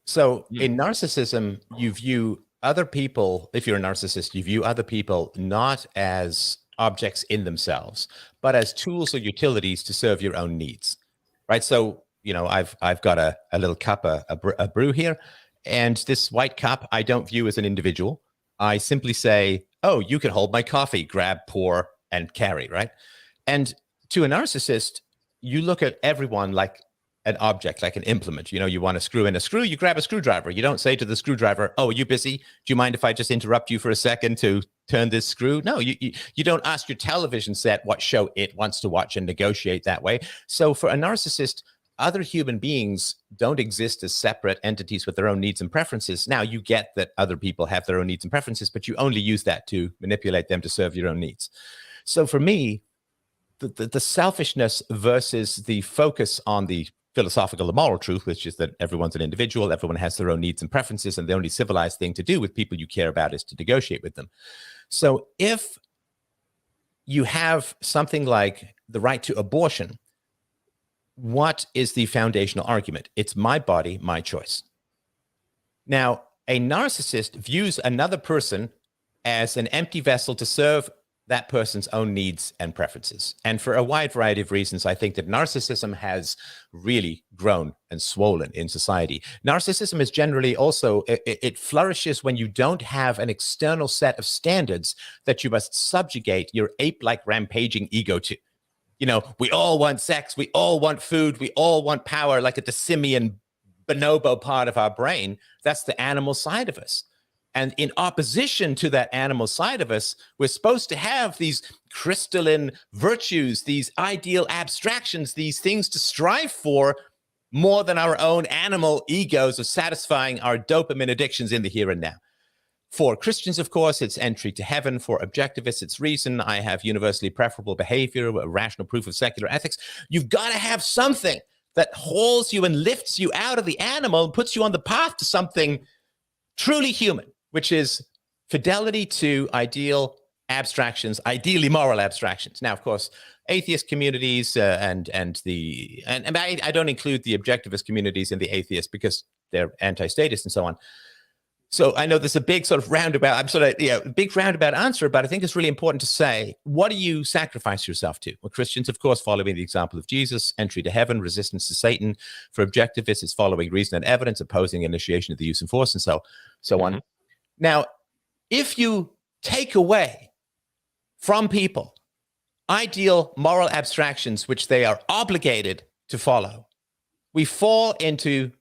So in narcissism, you view other people, if you're a narcissist, you view other people not as objects in themselves, but as tools or utilities to serve your own needs, right? So, I've got a little cup, a brew here, and this white cup, I don't view as an individual. I simply say, oh, you can hold my coffee, grab, pour, and carry, right? And to a narcissist, you look at everyone like an object, like an implement. You want to screw in a screw, you grab a screwdriver. You don't say to the screwdriver, oh, are you busy? Do you mind if I just interrupt you for a second to turn this screw? No, you don't ask your television set what show it wants to watch and negotiate that way. So for a narcissist, other human beings don't exist as separate entities with their own needs and preferences. Now, you get that other people have their own needs and preferences, but you only use that to manipulate them to serve your own needs. So for me, the selfishness versus the focus on the philosophical or moral truth, which is that everyone's an individual, everyone has their own needs and preferences, and the only civilized thing to do with people you care about is to negotiate with them. So if you have something like the right to abortion, what is the foundational argument? It's my body, my choice. Now, a narcissist views another person as an empty vessel to serve that person's own needs and preferences. And for a wide variety of reasons, I think that narcissism has really grown and swollen in society. Narcissism is generally also, it flourishes when you don't have an external set of standards that you must subjugate your ape-like rampaging ego to. We all want sex, we all want food, we all want power, like at the simian bonobo part of our brain. That's the animal side of us. And in opposition to that animal side of us, we're supposed to have these crystalline virtues, these ideal abstractions, these things to strive for more than our own animal egos of satisfying our dopamine addictions in the here and now. For Christians, of course, it's entry to heaven. For objectivists, it's reason. I have universally preferable behavior, a rational proof of secular ethics. You've got to have something that hauls you and lifts you out of the animal and puts you on the path to something truly human, which is fidelity to ideal abstractions, ideally moral abstractions. Now, of course, atheist communities and I don't include the objectivist communities in the atheist because they're anti-statist and so on. So I know there's a big sort of roundabout, big roundabout answer, but I think it's really important to say, what do you sacrifice yourself to? Well, Christians, of course, following the example of Jesus, entry to heaven, resistance to Satan. For objectivists, it's following reason and evidence, opposing initiation of the use of force, and so on. Now, if you take away from people ideal moral abstractions, which they are obligated to follow, we fall into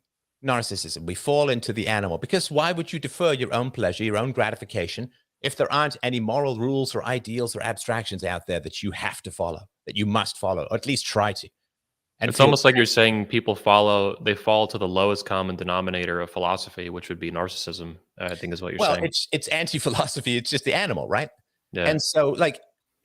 narcissism. We fall into the animal, because why would you defer your own pleasure, your own gratification if there aren't any moral rules or ideals or abstractions out there that you have to follow, that you must follow, or at least try to. And it's almost like you're saying people they fall to the lowest common denominator of philosophy, which would be narcissism, I think is what you're saying. It's anti-philosophy. It's just the animal, right? Yeah. And so, like,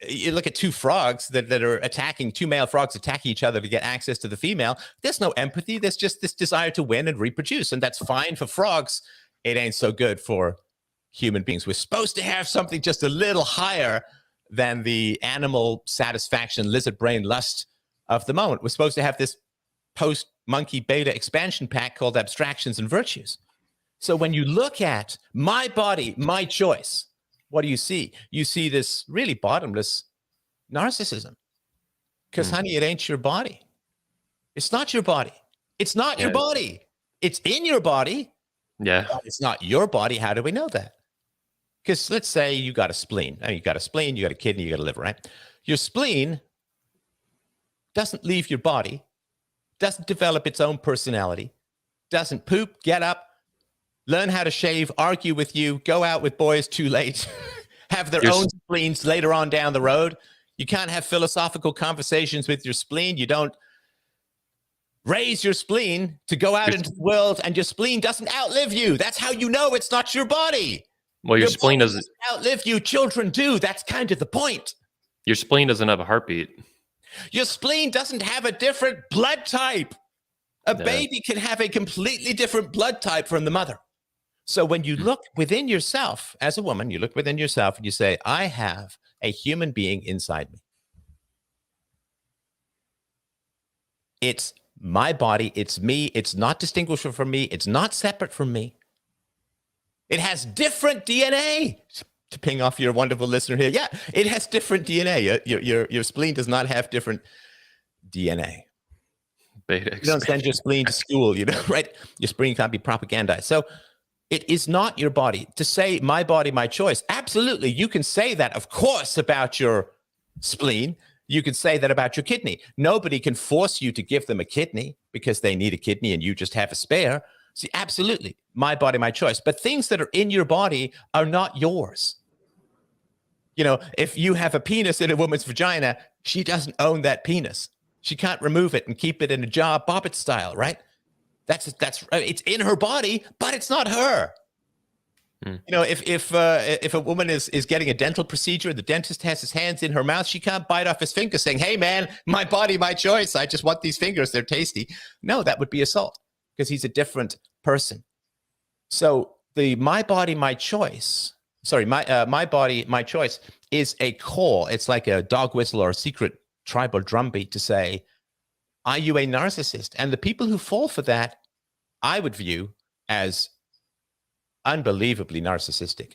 you look at two frogs that are attacking, two male frogs attacking each other to get access to the female. There's no empathy. There's just this desire to win and reproduce. And that's fine for frogs. It ain't so good for human beings. We're supposed to have something just a little higher than the animal satisfaction, lizard brain lust of the moment. We're supposed to have this post-monkey beta expansion pack called abstractions and virtues. So when you look at my body, my choice, what do you see? You see this really bottomless narcissism. Because, honey, it ain't your body. It's not your body. It's not your body. It's in your body. Yeah. But it's not your body. How do we know that? Because let's say you got a spleen. I mean, you got a spleen, you got a kidney, you got a liver, right? Your spleen doesn't leave your body, doesn't develop its own personality, doesn't poop, get up, learn how to shave, argue with you, go out with boys too late, have their own spleens later on down the road. You can't have philosophical conversations with your spleen. You don't raise your spleen to go out into the world, and your spleen doesn't outlive you. That's how you know it's not your body. Well, your spleen doesn't outlive you. Children do. That's kind of the point. Your spleen doesn't have a heartbeat. Your spleen doesn't have a different blood type. A baby can have a completely different blood type from the mother. So when you look within yourself as a woman, you look within yourself and you say, I have a human being inside me. It's my body. It's me. It's not distinguishable from me. It's not separate from me. It has different DNA. To ping off your wonderful listener here. Yeah, it has different DNA. Your spleen does not have different DNA. You don't send your spleen to school, right? Your spleen can't be propagandized. So it is not your body. To say my body, my choice, absolutely. You can say that, of course, about your spleen. You can say that about your kidney. Nobody can force you to give them a kidney because they need a kidney and you just have a spare. See, absolutely. My body, my choice. But things that are in your body are not yours. If you have a penis in a woman's vagina, she doesn't own that penis. She can't remove it and keep it in a jar, Bobbit style, right? That's it's in her body, but it's not her. If a woman is getting a dental procedure, the dentist has his hands in her mouth, she can't bite off his finger saying, hey man, my body, my choice. I just want these fingers. They're tasty. No, that would be assault because he's a different person. So the my body, my choice. My body, my choice is a call. It's like a dog whistle or a secret tribal drumbeat to say, are you a narcissist? And the people who fall for that, I would view as unbelievably narcissistic,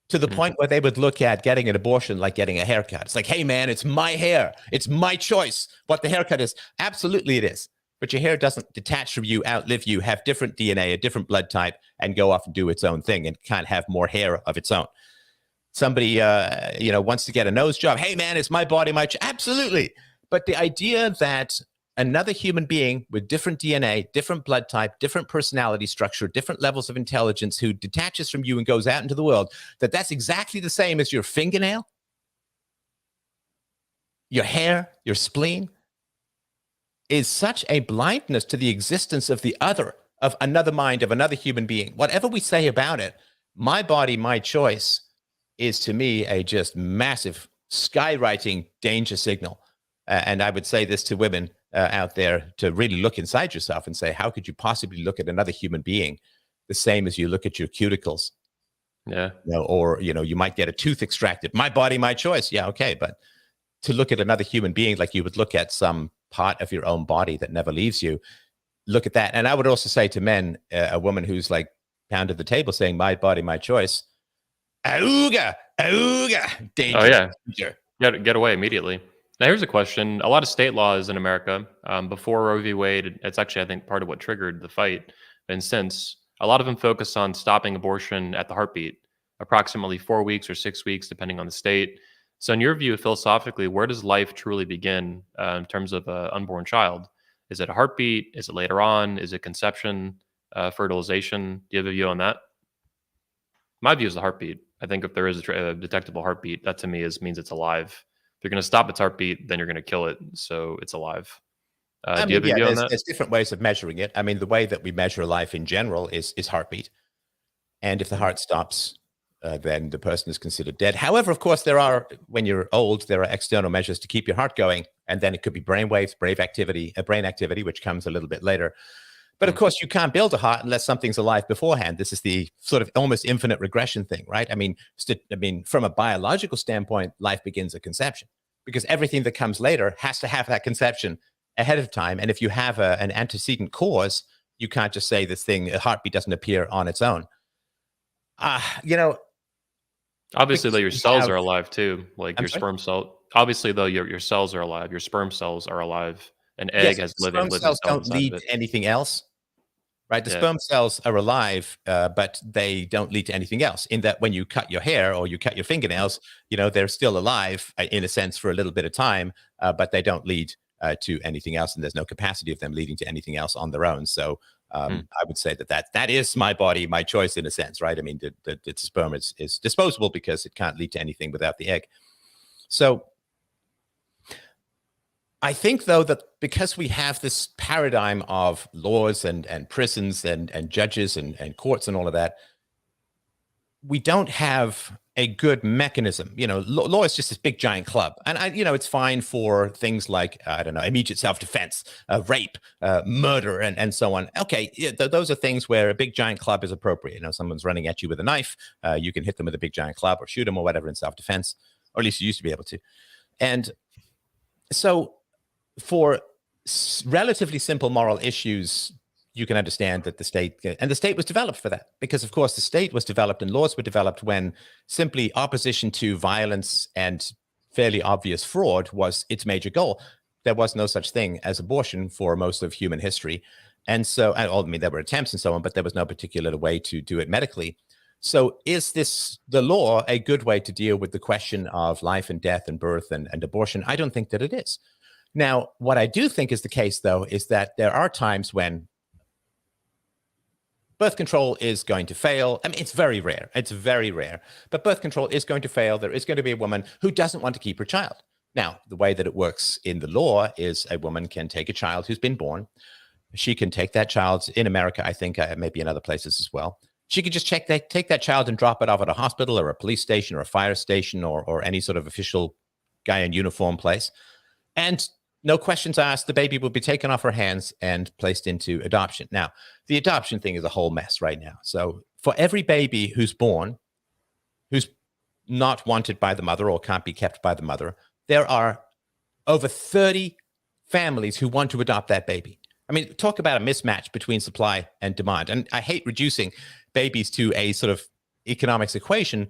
to the point where they would look at getting an abortion like getting a haircut. It's like, hey man, it's my hair. It's my choice what the haircut is. Absolutely it is. But your hair doesn't detach from you, outlive you, have different DNA, a different blood type, and go off and do its own thing and can't have more hair of its own. Somebody, wants to get a nose job. Hey, man, it's my body, my absolutely. But the idea that another human being with different DNA, different blood type, different personality structure, different levels of intelligence who detaches from you and goes out into the world, that's exactly the same as your fingernail, your hair, your spleen, is such a blindness to the existence of the other, of another mind, of another human being. Whatever we say about it, my body, my choice is to me a just massive skywriting danger signal. And I would say this to women out there, to really look inside yourself and say, how could you possibly look at another human being the same as you look at your cuticles? Yeah. Or, you might get a tooth extracted. My body, my choice. Yeah, okay. But to look at another human being like you would look at some part of your own body that never leaves you, look at that. And I would also say to men, a woman who's like pounded the table saying, my body, my choice, auga, danger. Oh, yeah. Get away immediately. Now, here's a question. A lot of state laws in America, before Roe v. Wade, it's actually, I think, part of what triggered the fight. And since, a lot of them focus on stopping abortion at the heartbeat, approximately 4 weeks or 6 weeks, depending on the state. So in your view, philosophically, where does life truly begin in terms of an unborn child? Is it a heartbeat? Is it later on? Is it conception, fertilization? Do you have a view on that? My view is the heartbeat. I think if there is a detectable heartbeat, that to me means it's alive. If you're going to stop its heartbeat, then you're going to kill it, so it's alive. I Do you mean, have a yeah, view on that? there's different ways of measuring it. I mean, the way that we measure life in general is heartbeat. And if the Mm. heart stops, then the person is considered dead. However, of course, when you're old, there are external measures to keep your heart going. And then it could be brain waves, brain activity, which comes a little bit later. But of Mm. course, you can't build a heart unless something's alive beforehand. This is the sort of almost infinite regression thing, right? I mean, from a biological standpoint, life begins at conception because everything that comes later has to have that conception ahead of time. And if you have an antecedent cause, you can't just say a heartbeat doesn't appear on its own. You know, Obviously, though, because your we cells have, are alive too. Like I'm your sorry? sperm cell. Obviously, though, your cells are alive. Your sperm cells are alive. An egg Yes, has sperm living cells cells don't inside of lead it. to anything else, right? The Yeah. sperm cells are alive, but they don't lead to anything else. In that, when you cut your hair or you cut your fingernails, they're still alive in a sense for a little bit of time, but they don't lead to anything else, and there's no capacity of them leading to anything else on their own. So Mm. I would say that is my body, my choice in a sense, right? I mean, the sperm is disposable because it can't lead to anything without the egg. So I think, though, that because we have this paradigm of laws and prisons and judges and courts and all of that, we don't have a good mechanism. Law is just this big giant club, and it's fine for things like I don't know, immediate self-defense, rape, murder, and so on. Okay, yeah, those are things where a big giant club is appropriate. Someone's running at you with a knife, you can hit them with a big giant club or shoot them or whatever in self-defense, or at least you used to be able to. And so for relatively simple moral issues, you can understand that the state was developed for that because, of course, the state was developed and laws were developed when simply opposition to violence and fairly obvious fraud was its major goal. There was no such thing as abortion for most of human history. And so, I mean, there were attempts and so on, but there was no particular way to do it medically. So is the law a good way to deal with the question of life and death and birth and abortion? I don't think that it is. Now, what I do think is the case, though, is that there are times when birth control is going to fail. I mean, it's very rare. It's very rare. But birth control is going to fail. There is going to be a woman who doesn't want to keep her child. Now, the way that it works in the law is a woman can take a child who's been born. She can take that child in America, I think, maybe in other places as well. She could just take that child and drop it off at a hospital or a police station or a fire station or any sort of official guy in uniform place. And no questions asked, the baby will be taken off her hands and placed into adoption. Now, the adoption thing is a whole mess right now. So for every baby who's born, who's not wanted by the mother or can't be kept by the mother, there are over 30 families who want to adopt that baby. I mean, talk about a mismatch between supply and demand. And I hate reducing babies to a sort of economics equation,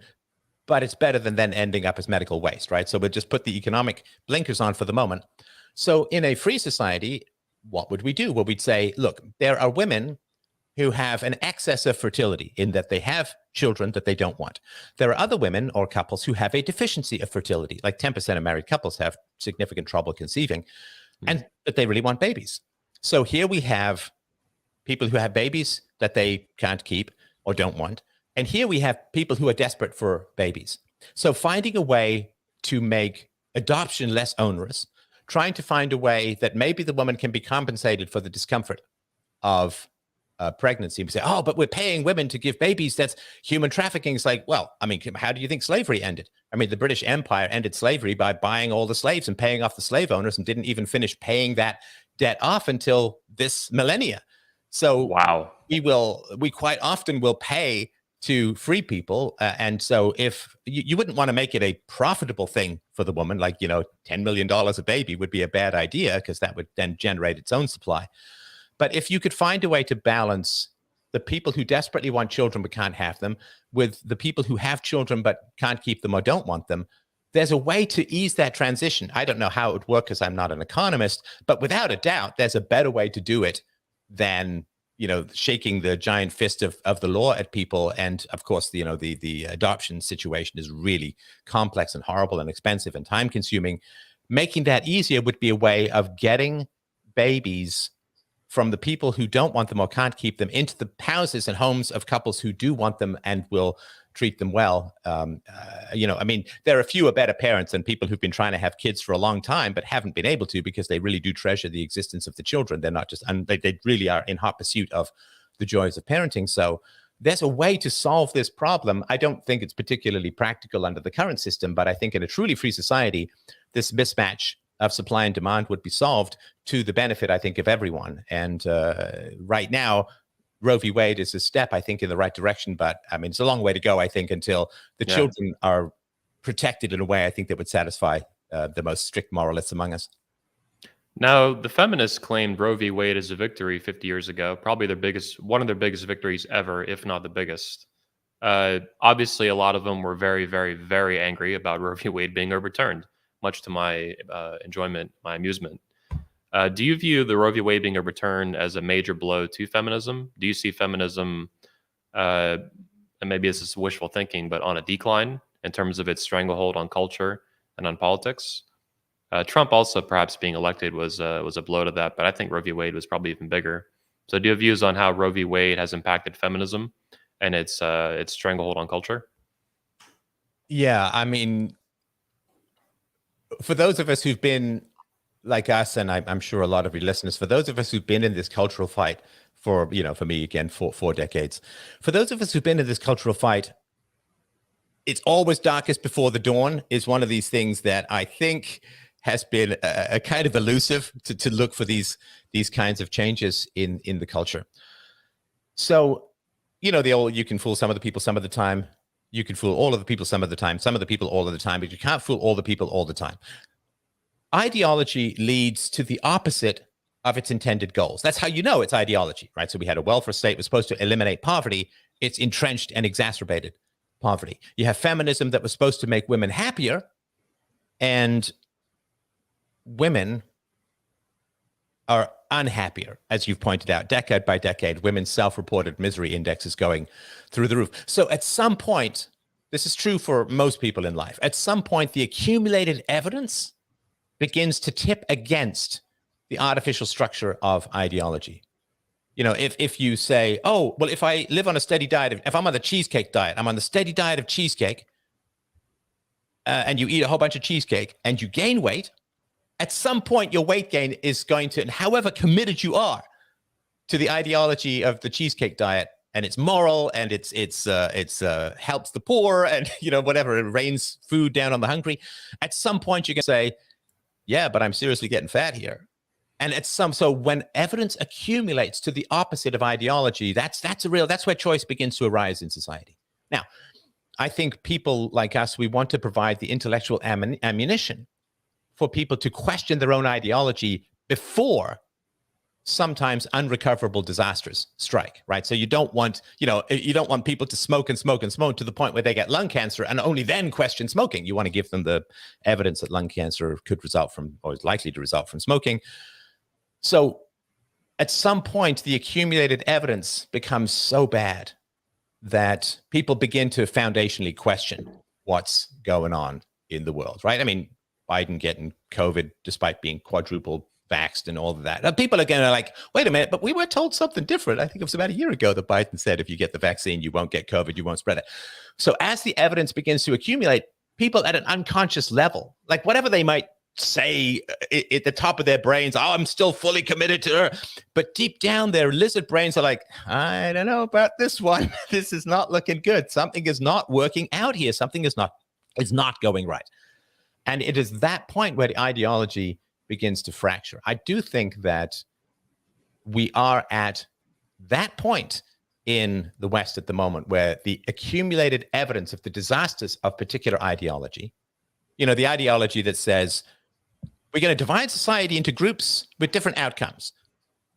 but it's better than then ending up as medical waste, right? So we'll just put the economic blinkers on for the moment. So in a free society, what would we do? Well, we'd say, look, there are women who have an excess of fertility in that they have children that they don't want. There are other women or couples who have a deficiency of fertility, like 10% of married couples have significant trouble conceiving, and that they really want babies. So here we have people who have babies that they can't keep or don't want. And here we have people who are desperate for babies. So finding a way to make adoption less onerous, trying to find a way that maybe the woman can be compensated for the discomfort of pregnancy. We say, oh, but we're paying women to give babies. That's human trafficking. It's like, well, I mean, how do you think slavery ended? I mean, the British Empire ended slavery by buying all the slaves and paying off the slave owners and didn't even finish paying that debt off until this millennia. So Wow. we quite often will pay to free people. And so if you wouldn't want to make it a profitable thing for the woman, like, $10 million a baby would be a bad idea because that would then generate its own supply. But if you could find a way to balance the people who desperately want children but can't have them with the people who have children but can't keep them or don't want them, there's a way to ease that transition. I don't know how it would work because I'm not an economist, but without a doubt, there's a better way to do it than shaking the giant fist of the law at people. And of course, the adoption situation is really complex and horrible and expensive and time consuming. Making that easier would be a way of getting babies from the people who don't want them or can't keep them into the houses and homes of couples who do want them and will treat them well. I mean, there are fewer better parents than people who've been trying to have kids for a long time, but haven't been able to because they really do treasure the existence of the children. They're not just, they really are in hot pursuit of the joys of parenting. So there's a way to solve this problem. I don't think it's particularly practical under the current system, but I think in a truly free society, this mismatch of supply and demand would be solved to the benefit, I think, of everyone. And right now, Roe v. Wade is a step, I think, in the right direction. But I mean, it's a long way to go, I think, until the children are protected in a way, I think, that would satisfy the most strict moralists among us. Now, the feminists claimed Roe v. Wade as a victory 50 years ago, probably one of their biggest victories ever, if not the biggest. Obviously, a lot of them were very, very, very angry about Roe v. Wade being overturned, much to my enjoyment, my amusement. Do you view the Roe v. Wade being overturned as a major blow to feminism? Do you see feminism, and maybe this is wishful thinking, but on a decline in terms of its stranglehold on culture and on politics? Trump also perhaps being elected was a blow to that, but I think Roe v. Wade was probably even bigger. So do you have views on how Roe v. Wade has impacted feminism and its stranglehold on culture? Yeah, I mean, for those of us who've been like us, and I'm sure a lot of your listeners, for those of us who've been in this cultural fight for me, again, four decades, for those of us who've been in this cultural fight, it's always darkest before the dawn is one of these things that I think has been a kind of elusive to look for these kinds of changes in the culture. So, the old, you can fool some of the people some of the time. You can fool all of the people some of the time, some of the people all of the time, but you can't fool all the people all the time. Ideology leads to the opposite of its intended goals. That's how you know it's ideology, right? So we had a welfare state was supposed to eliminate poverty. It's entrenched and exacerbated poverty. You have feminism that was supposed to make women happier, and women are unhappier, as you've pointed out, decade by decade. Women's self-reported misery index is going through the roof. So at some point, this is true for most people in life, at some point, the accumulated evidence begins to tip against the artificial structure of ideology. If you say, oh, well, if I live on a steady diet, if I'm on the cheesecake diet, I'm on the steady diet of cheesecake, and you eat a whole bunch of cheesecake and you gain weight, at some point your weight gain is going to, and however committed you are to the ideology of the cheesecake diet, and it's moral and it's helps the poor and whatever, it rains food down on the hungry, at some point you're going to say, yeah, but I'm seriously getting fat here. And so when evidence accumulates to the opposite of ideology, that's where choice begins to arise in society. Now, I think people like us, we want to provide the intellectual ammunition for people to question their own ideology before sometimes unrecoverable disasters strike, right? So you don't want people to smoke and smoke and smoke to the point where they get lung cancer and only then question smoking. You want to give them the evidence that lung cancer could result from, or is likely to result from, smoking. So at some point, the accumulated evidence becomes so bad that people begin to foundationally question what's going on in the world, right? I mean, Biden getting COVID despite being quadruple vaxxed and all of that. Now, people are going to like, wait a minute, but we were told something different. I think it was about a year ago that Biden said, if you get the vaccine, you won't get COVID, you won't spread it. So as the evidence begins to accumulate, people at an unconscious level, like whatever they might say at the top of their brains, oh, I'm still fully committed to her. But deep down, their lizard brains are like, I don't know about this one. This is not looking good. Something is not working out here. Something is not going right. And it is that point where the ideology begins to fracture. I do think that we are at that point in the West at the moment where the accumulated evidence of the disasters of particular ideology, the ideology that says we're going to divide society into groups with different outcomes,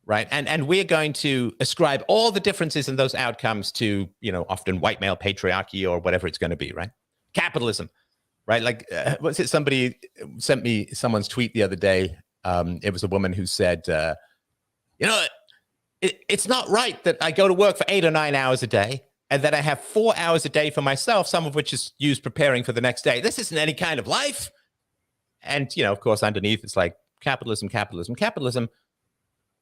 right? And we're going to ascribe all the differences in those outcomes to, often white male patriarchy or whatever it's going to be, right? Capitalism. Right? Like, what's it? Somebody sent me someone's tweet the other day. It was a woman who said, it's not right that I go to work for 8 or 9 hours a day and that I have 4 hours a day for myself, some of which is used preparing for the next day. This isn't any kind of life. And, of course, underneath it's like capitalism, capitalism, capitalism.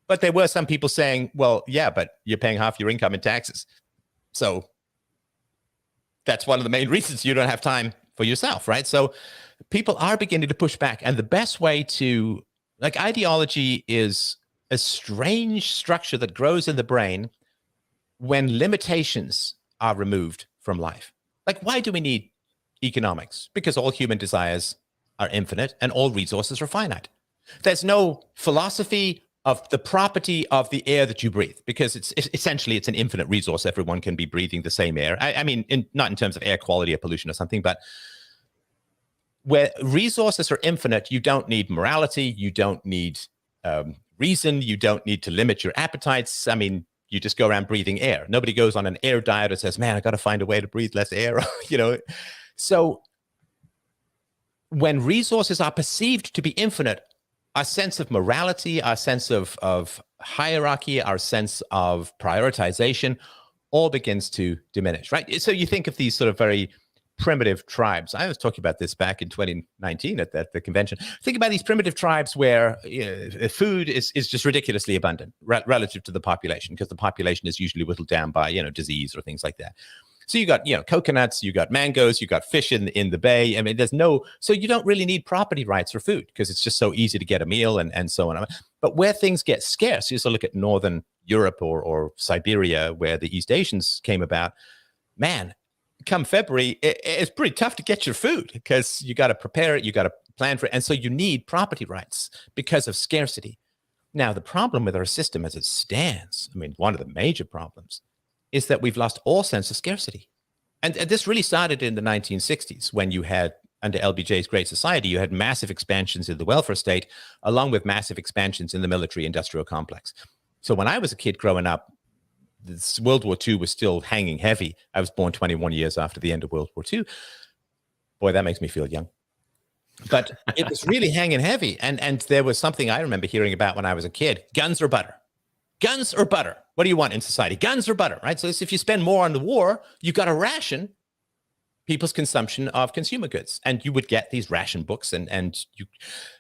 But there were some people saying, well, yeah, but you're paying half your income in taxes. So that's one of the main reasons you don't have time for yourself, right? So people are beginning to push back. And the best way to, like, ideology is a strange structure that grows in the brain when limitations are removed from life. Like, why do we need economics? Because all human desires are infinite and all resources are finite. There's no philosophy of the property of the air that you breathe, because it's essentially an infinite resource. Everyone can be breathing the same air. I mean, not in terms of air quality or pollution or something, but where resources are infinite, you don't need morality, you don't need reason, you don't need to limit your appetites. I mean, you just go around breathing air. Nobody goes on an air diet or says, man, I got to find a way to breathe less air, you know. So when resources are perceived to be infinite, our sense of morality, our sense of hierarchy, our sense of prioritization all begins to diminish, right? So you think of these sort of very primitive tribes. I was talking about this back in 2019 at the convention. Think about these primitive tribes where food is just ridiculously abundant relative to the population, because the population is usually whittled down by, disease or things like that. So you got, coconuts, you got mangoes, you got fish in the bay. I mean, so you don't really need property rights for food because it's just so easy to get a meal and so on. But where things get scarce, you just look at Northern Europe or Siberia, where the East Asians came about, man, come February, it's pretty tough to get your food because you got to prepare it, you got to plan for it. And so you need property rights because of scarcity. Now, the problem with our system as it stands, I mean, one of the major problems is that we've lost all sense of scarcity. And this really started in the 1960s when you had, under LBJ's Great Society, you had massive expansions in the welfare state, along with massive expansions in the military-industrial complex. So when I was a kid growing up, World War II was still hanging heavy. I was born 21 years after the end of World War II. Boy, that makes me feel young. But it was really hanging heavy. And there was something I remember hearing about when I was a kid: guns or butter. Guns or butter? What do you want in society? Guns or butter, right? So if you spend more on the war, you got to ration people's consumption of consumer goods. And you would get these ration books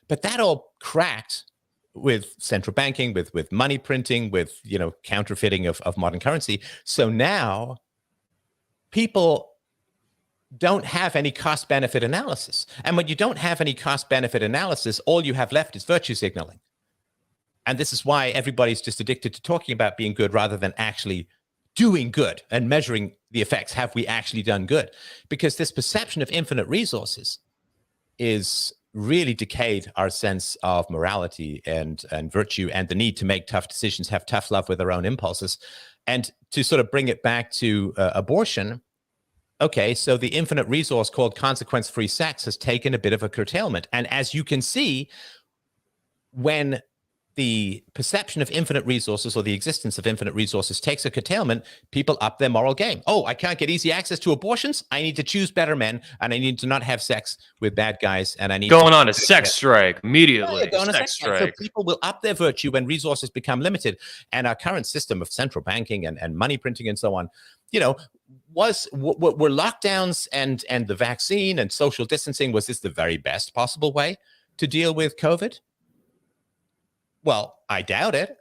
but that all cracked with central banking, with money printing, with, counterfeiting of modern currency. So now people don't have any cost benefit analysis. And when you don't have any cost benefit analysis, all you have left is virtue signaling. And this is why everybody's just addicted to talking about being good rather than actually doing good and measuring the effects. Have we actually done good? Because this perception of infinite resources is really decayed our sense of morality and virtue and the need to make tough decisions, have tough love with our own impulses. And to sort of bring it back to abortion, okay, so the infinite resource called consequence-free sex has taken a bit of a curtailment. And as you can see, when the perception of infinite resources or the existence of infinite resources takes a curtailment, people up their moral game. Oh, I can't get easy access to abortions. I need to choose better men, and I need to not have sex with bad guys, and I need going on a sex strike immediately. Yeah, sex strike. So people will up their virtue when resources become limited. And our current system of central banking and money printing and so on, were lockdowns and the vaccine and social distancing, was this the very best possible way to deal with COVID? Well, I doubt it,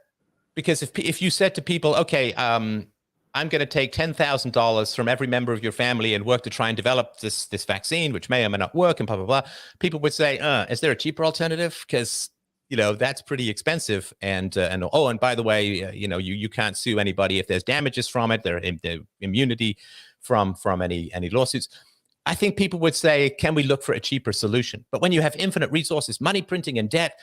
because if you said to people, okay, I'm going to take $10,000 from every member of your family and work to try and develop this vaccine, which may or may not work, and blah, blah, blah, people would say, is there a cheaper alternative? Because, that's pretty expensive. And by the way, you can't sue anybody if there's damages from it. There's immunity from any lawsuits. I think people would say, can we look for a cheaper solution? But when you have infinite resources, money printing and debt,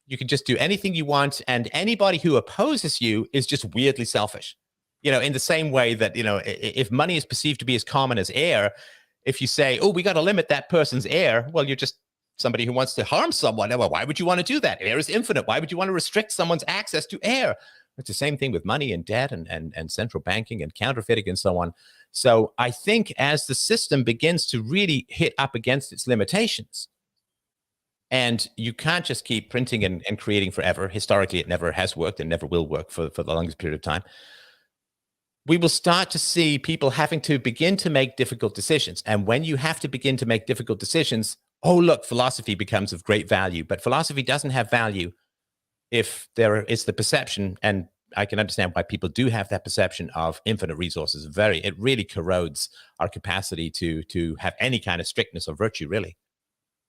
you can just do anything you want, and anybody who opposes you is just weirdly selfish. In the same way that, if money is perceived to be as common as air, if you say, oh, we got to limit that person's air, well, you're just somebody who wants to harm someone. Well, why would you want to do that? Air is infinite. Why would you want to restrict someone's access to air? It's the same thing with money and debt and central banking and counterfeiting and so on. So I think as the system begins to really hit up against its limitations, and you can't just keep printing and creating forever. Historically, it never has worked and never will work for the longest period of time. We will start to see people having to begin to make difficult decisions. And when you have to begin to make difficult decisions, oh, look, philosophy becomes of great value. But philosophy doesn't have value if there is the perception, and I can understand why people do have that perception of infinite resources. It really corrodes our capacity to have any kind of strictness or virtue, really.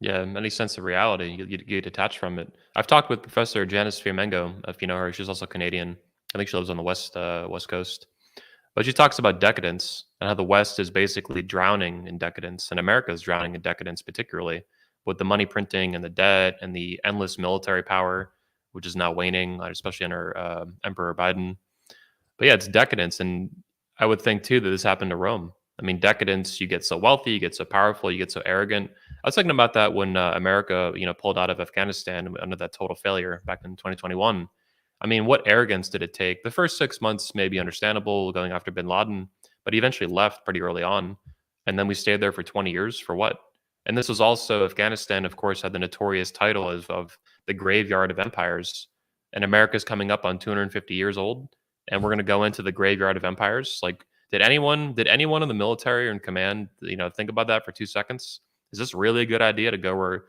Yeah, any sense of reality, you get detached from it. I've talked with Professor Janice Fiamengo, if you know her. She's also Canadian. I think she lives on the West Coast. But she talks about decadence and how the West is basically drowning in decadence, and America is drowning in decadence, particularly with the money printing and the debt and the endless military power, which is now waning, especially under Emperor Biden. But yeah, it's decadence, and I would think too that this happened to Rome. I mean, decadence. You get so wealthy, you get so powerful, you get so arrogant. I was thinking about that when America, pulled out of Afghanistan under that total failure back in 2021. I mean, what arrogance did it take? The first 6 months may be understandable, going after Bin Laden, but he eventually left pretty early on, and then we stayed there for 20 years for what? And this was also Afghanistan, of course, had the notorious title of the graveyard of empires, and America's coming up on 250 years old, and we're going to go into the graveyard of empires. Like, did anyone in the military or in command, think about that for 2 seconds? Is this really a good idea to go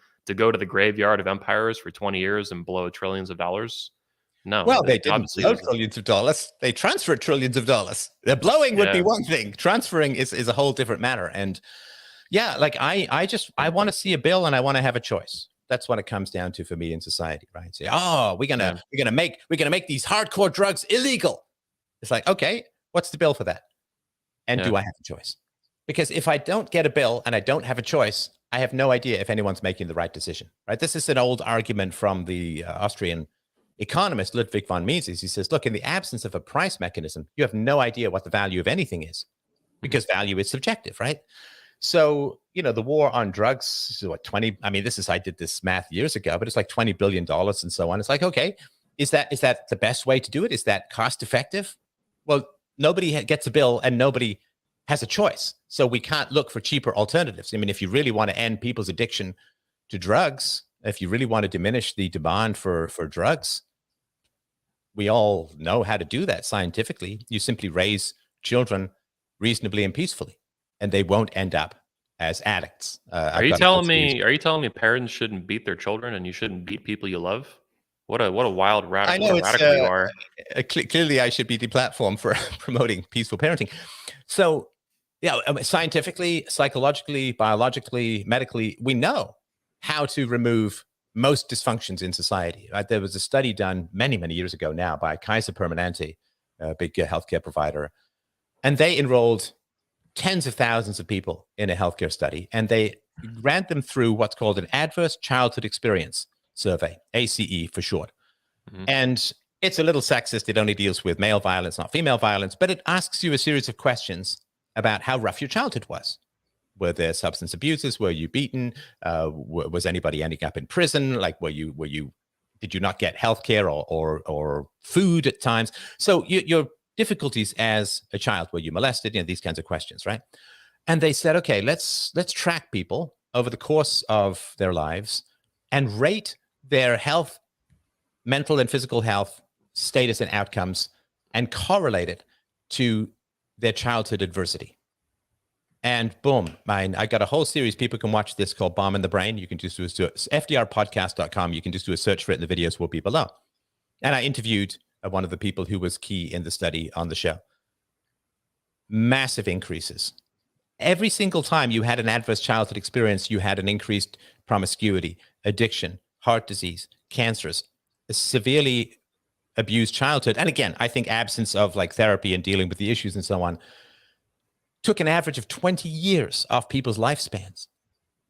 to the graveyard of empires for 20 years and blow trillions of dollars? No, Well, they it didn't obviously blow was. trillions of dollars. They transferred trillions of dollars. The blowing would be Yeah, one thing. Transferring is a whole different matter. And yeah, like I want to see a bill and I want to have a choice. That's what it comes down to for me in society, right? Say, oh, yeah, we're gonna make these hardcore drugs illegal. It's like, okay, what's the bill for that? And yeah. do I have a choice? Because if I don't get a bill and I don't have a choice, I have no idea if anyone's making the right decision, right? This is an old argument from the Austrian economist Ludwig von Mises. He says, look, in the absence of a price mechanism, you have no idea what the value of anything is Mhm. because value is subjective, right? So, the war on drugs is what, 20, I mean, I did this math years ago, but it's like $20 billion and so on. It's like, okay, is that the best way to do it? Is that cost effective? Well, nobody gets a bill and nobody has a choice. So we can't look for cheaper alternatives. I mean, if you really want to end people's addiction to drugs, if you really want to diminish the demand for drugs, we all know how to do that scientifically. You simply raise children reasonably and peacefully, and they won't end up as addicts. Are I've you got a whole telling series. me? Are you telling me parents shouldn't beat their children and you shouldn't beat people you love? What a wild I radical! What know a it's radical you are. clearly I should be deplatformed for promoting peaceful parenting. So, yeah, scientifically, psychologically, biologically, medically, we know how to remove most dysfunctions in society. Right? There was a study done many, many years ago now by Kaiser Permanente, a big healthcare provider, and they enrolled tens of thousands of people in a healthcare study, and they ran them through what's called an adverse childhood experience survey, ACE for short. Mhm. And it's a little sexist. It only deals with male violence, not female violence, but it asks you a series of questions about how rough your childhood was. Were there substance abuses? Were you beaten? Was anybody ending up in prison? Like, did you not get health care or food at times? So your difficulties as a child, were you molested? These kinds of questions, right? And they said, okay, let's track people over the course of their lives and rate their health, mental and physical health status and outcomes, and correlate it to their childhood adversity. And boom, I got a whole series. People can watch this called Bomb in the Brain. You can just do FDRpodcast.com. You can just do a search for it, and the videos will be below. And I interviewed one of the people who was key in the study on the show. Massive increases. Every single time you had an adverse childhood experience, you had an increased promiscuity, addiction, heart disease, cancers, a severely abused childhood. And again, I think absence of like therapy and dealing with the issues and so on took an average of 20 years off people's lifespans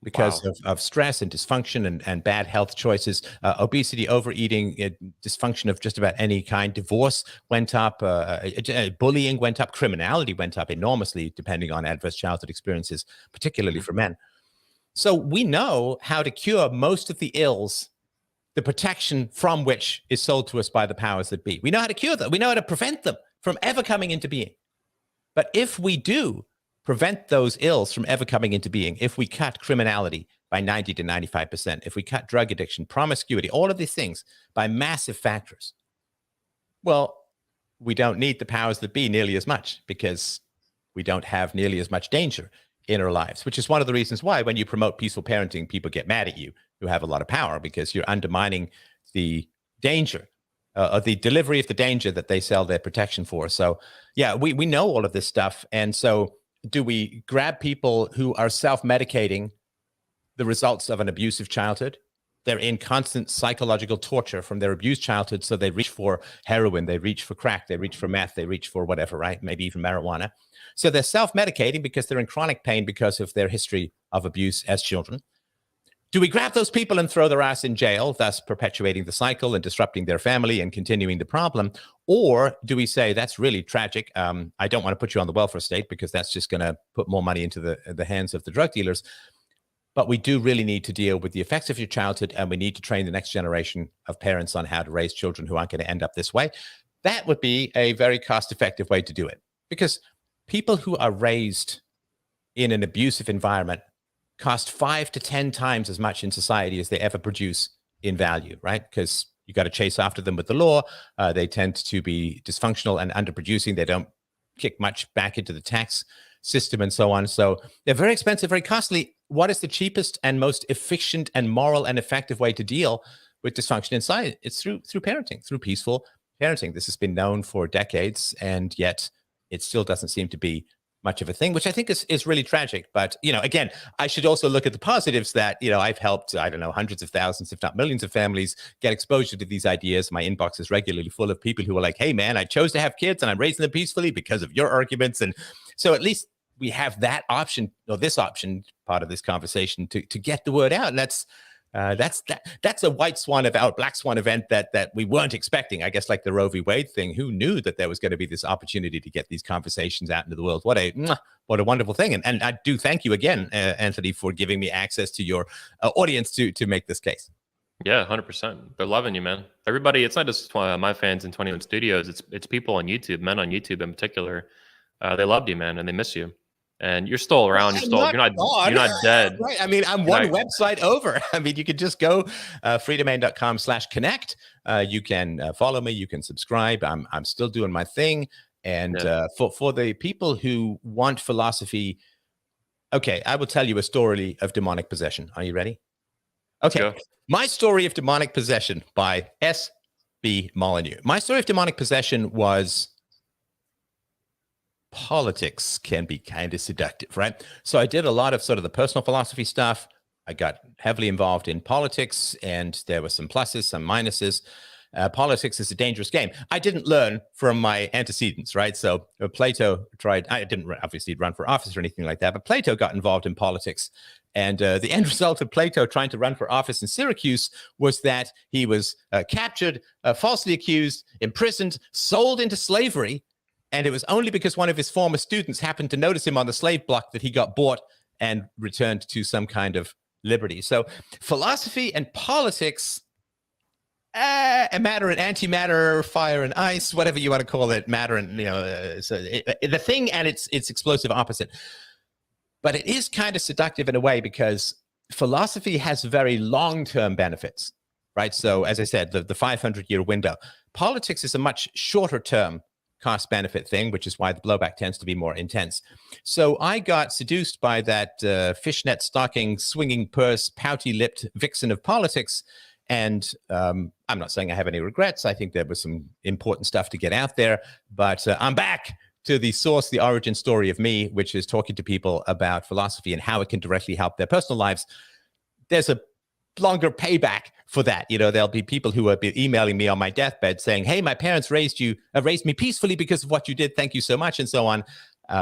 because Wow. of stress and dysfunction and bad health choices, obesity, overeating, dysfunction of just about any kind. Divorce went up, bullying went up, criminality went up enormously, depending on adverse childhood experiences, particularly Mhm. for men. So we know how to cure most of the ills, the protection from which is sold to us by the powers that be. We know how to cure them. We know how to prevent them from ever coming into being. But if we do prevent those ills from ever coming into being, if we cut criminality by 90 to 95%, if we cut drug addiction, promiscuity, all of these things by massive factors, well, we don't need the powers that be nearly as much because we don't have nearly as much danger in our lives, which is one of the reasons why when you promote peaceful parenting, people get mad at you who have a lot of power because you're undermining the danger the delivery of the danger that they sell their protection for. So yeah, we know all of this stuff. And so do we grab people who are self-medicating the results of an abusive childhood? They're in constant psychological torture from their abused childhood. So they reach for heroin, they reach for crack, they reach for meth, they reach for whatever, right? Maybe even marijuana. So they're self-medicating because they're in chronic pain because of their history of abuse as children. Do we grab those people and throw their ass in jail, thus perpetuating the cycle and disrupting their family and continuing the problem? Or do we say, that's really tragic. I don't want to put you on the welfare state because that's just going to put more money into the hands of the drug dealers. But we do really need to deal with the effects of your childhood, and we need to train the next generation of parents on how to raise children who aren't going to end up this way. That would be a very cost-effective way to do it, because people who are raised in an abusive environment cost 5 to 10 times as much in society as they ever produce in value, right? Because you got to chase after them with the law. They tend to be dysfunctional and underproducing. They don't kick much back into the tax system and so on. So they're very expensive, very costly. What is the cheapest and most efficient and moral and effective way to deal with dysfunction inside? It's through parenting, through peaceful parenting. This has been known for decades, and yet it still doesn't seem to be much of a thing, which I think is really tragic. But, again, I should also look at the positives that, I've helped, I don't know, hundreds of thousands, if not millions of families get exposure to these ideas. My inbox is regularly full of people who are like, hey, man, I chose to have kids and I'm raising them peacefully because of your arguments. And so at least we have that option, or this option, part of this conversation to get the word out. And that's a white swan event, black swan event that we weren't expecting. I guess like the Roe v. Wade thing. Who knew that there was going to be this opportunity to get these conversations out into the world? What a wonderful thing. And I do thank you again, Anthony, for giving me access to your audience to make this case. Yeah, 100%. They're loving you, man. Everybody, it's not just my fans in 21 Studios. It's people on YouTube, men on YouTube in particular. They loved you, man, and they miss you. And you're still around. You're not dead. Right. I mean, I'm one website over. I mean, you could just go freedomain.com/connect. You can follow me. You can subscribe. I'm still doing my thing. And for the people who want philosophy, okay, I will tell you a story of demonic possession. Are you ready? Okay. My Story of Demonic Possession by S.B. Molyneux. My story of demonic possession was, politics can be kind of seductive, right? So I did a lot of sort of the personal philosophy stuff. I got heavily involved in politics, and there were some pluses, some minuses. Politics is a dangerous game. I didn't learn from my antecedents, right? So Plato tried, I didn't obviously run for office or anything like that, but Plato got involved in politics. And the end result of Plato trying to run for office in Syracuse was that he was captured, falsely accused, imprisoned, sold into slavery. And it was only because one of his former students happened to notice him on the slave block that he got bought and returned to some kind of liberty. So philosophy and politics, matter and antimatter, fire and ice, whatever you want to call it, matter and, the thing and its explosive opposite. But it is kind of seductive in a way because philosophy has very long-term benefits, right? So as I said, the 500-year window. Politics is a much shorter-term cost-benefit thing, which is why the blowback tends to be more intense. So I got seduced by that fishnet stocking, swinging purse, pouty-lipped vixen of politics. And I'm not saying I have any regrets. I think there was some important stuff to get out there. But I'm back to the source, the origin story of me, which is talking to people about philosophy and how it can directly help their personal lives. There's a longer payback for that. There'll be people who will be emailing me on my deathbed saying, hey, my parents raised me peacefully because of what you did. Thank you so much. And so on.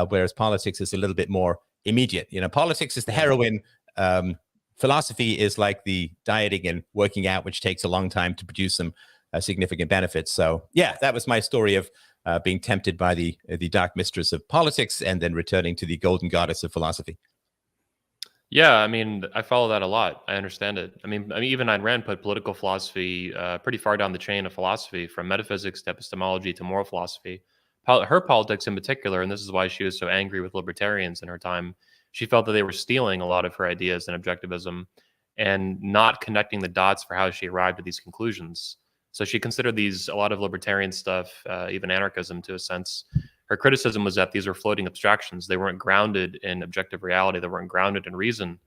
Whereas politics is a little bit more immediate. Politics is the heroin. Philosophy is like the dieting and working out, which takes a long time to produce some significant benefits. So yeah, that was my story of being tempted by the dark mistress of politics and then returning to the golden goddess of philosophy. Yeah, I mean, I follow that a lot. I understand it. I mean, even Ayn Rand put political philosophy pretty far down the chain of philosophy, from metaphysics to epistemology to moral philosophy. Her politics in particular, and this is why she was so angry with libertarians in her time, she felt that they were stealing a lot of her ideas and objectivism and not connecting the dots for how she arrived at these conclusions. So she considered a lot of libertarian stuff, even anarchism to a sense. Her criticism was that these were floating abstractions. They weren't grounded in objective reality. They weren't grounded in reason.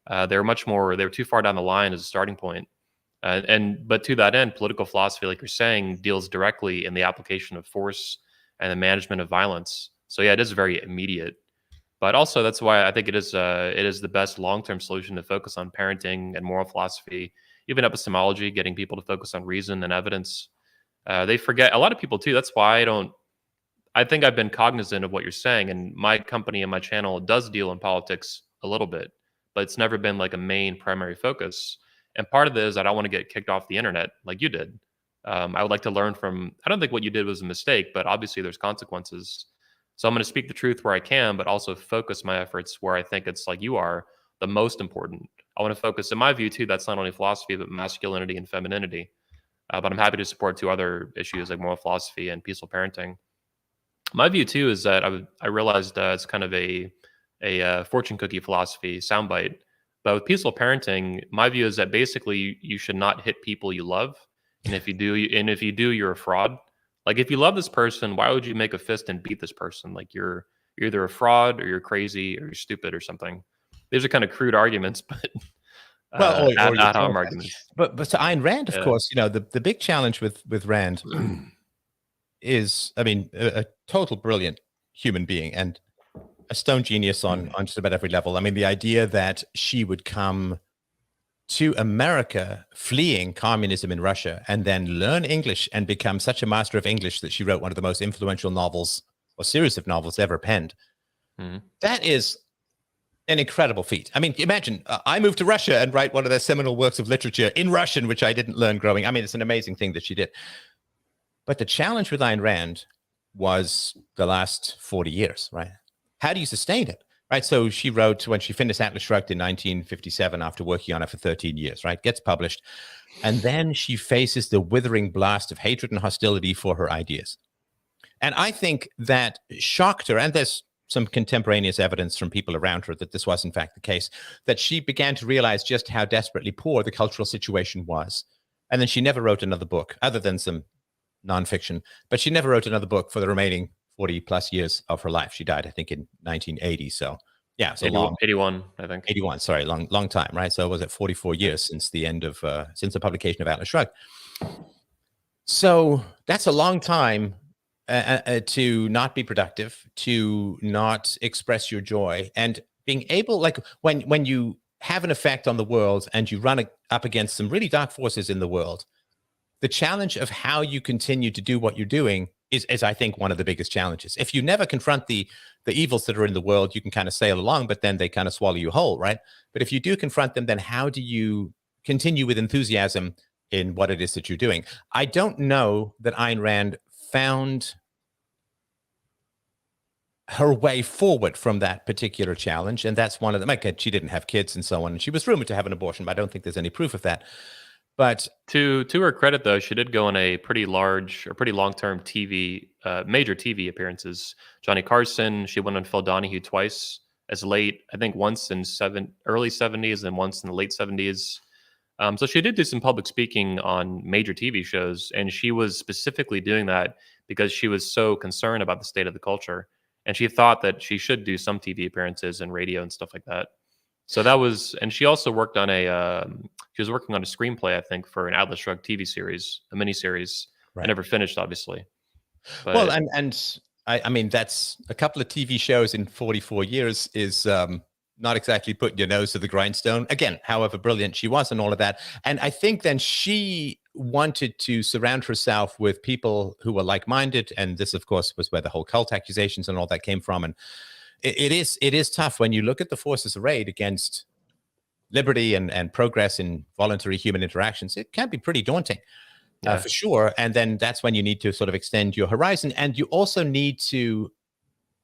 They were too far down the line as a starting point. But to that end, political philosophy, like you're saying, deals directly in the application of force and the management of violence. So yeah, it is very immediate. But also, that's why I think it is the best long-term solution to focus on parenting and moral philosophy, even epistemology, getting people to focus on reason and evidence. They forget, a lot of people too. That's why I think I've been cognizant of what you're saying, and my company and my channel does deal in politics a little bit, but it's never been like a main primary focus. And part of it is that I want to get kicked off the internet like you did. I would like to learn from, I don't think what you did was a mistake, but obviously there's consequences. So I'm going to speak the truth where I can, but also focus my efforts where I think it's like you are the most important. I want to focus, in my view too, that's not only philosophy, but masculinity and femininity. But I'm happy to support two other issues like moral philosophy and peaceful parenting. My view too is that I realized it's kind of a fortune cookie philosophy soundbite. But with peaceful parenting, my view is that basically you should not hit people you love, and if you do, you're a fraud. Like if you love this person, why would you make a fist and beat this person? Like you're either a fraud or you're crazy or you're stupid or something. These are kind of crude arguments, but Well, ad hom arguments. But to Ayn Rand, of course, the big challenge with Rand is, I mean, a total brilliant human being and a stone genius on just about every level. I mean, the idea that she would come to America fleeing communism in Russia and then learn English and become such a master of English that she wrote one of the most influential novels or series of novels ever penned. That is an incredible feat. I mean, imagine I moved to Russia and write one of their seminal works of literature in Russian, which I didn't learn growing. I mean, it's an amazing thing that she did. But the challenge with Ayn Rand was the last 40 years, right? How do you sustain it, right? So she wrote, when she finished Atlas Shrugged in 1957, after working on it for 13 years, right? Gets published. And then she faces the withering blast of hatred and hostility for her ideas. And I think that shocked her, and there's some contemporaneous evidence from people around her that this was in fact the case, that she began to realize just how desperately poor the cultural situation was. And then she never wrote another book, other than some nonfiction, but she never wrote another book for the remaining 40 plus years of her life. She died, I think, in 1980. So yeah, so 81, I think. 81, sorry, long time, right? So was it 44 years since the end of, since the publication of Atlas Shrugged? So that's a long time to not be productive, to not express your joy, and being able, like when you have an effect on the world and you run up against some really dark forces in the world, the challenge of how you continue to do what you're doing is I think, one of the biggest challenges. If you never confront the evils that are in the world, you can kind of sail along, but then they kind of swallow you whole, right? But if you do confront them, then how do you continue with enthusiasm in what it is that you're doing? I don't know that Ayn Rand found her way forward from that particular challenge, and that's one of them. Like, she didn't have kids and so on, and she was rumored to have an abortion, but I don't think there's any proof of that. But to her credit, though, she did go on a pretty large or pretty long-term TV, major TV appearances. Johnny Carson, she went on Phil Donahue twice, as late, I think once in early 70s and once in the late 70s. So she did do some public speaking on major TV shows, and she was specifically doing that because she was so concerned about the state of the culture, and she thought that she should do some TV appearances and radio and stuff like that. So that was, and she also worked on she was working on a screenplay, I think, for an Atlas Shrugged TV series, a miniseries. Right. I never finished, obviously. But, well, and I mean, that's a couple of TV shows in 44 years is not exactly putting your nose to the grindstone. Again, however brilliant she was and all of that. And I think then she wanted to surround herself with people who were like-minded. And this, of course, was where the whole cult accusations and all that came from. And it is tough when you look at the forces arrayed against liberty and progress in voluntary human interactions. It can be pretty daunting, for sure. And then that's when you need to sort of extend your horizon. And you also need to,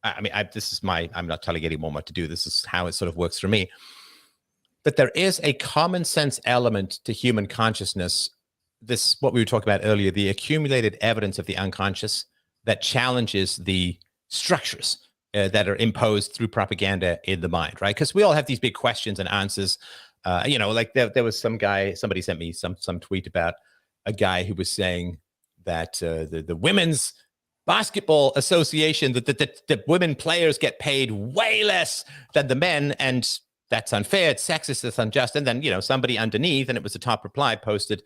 I mean, I'm not telling anyone what to do. This is how it sort of works for me. But there is a common sense element to human consciousness. This, what we were talking about earlier, the accumulated evidence of the unconscious that challenges the structures that are imposed through propaganda in the mind, right? Because we all have these big questions and answers. Like there was somebody sent me some tweet about a guy who was saying that the Women's Basketball Association, that the women players get paid way less than the men. And that's unfair, it's sexist, it's unjust. And then, somebody underneath, and it was the top reply, posted,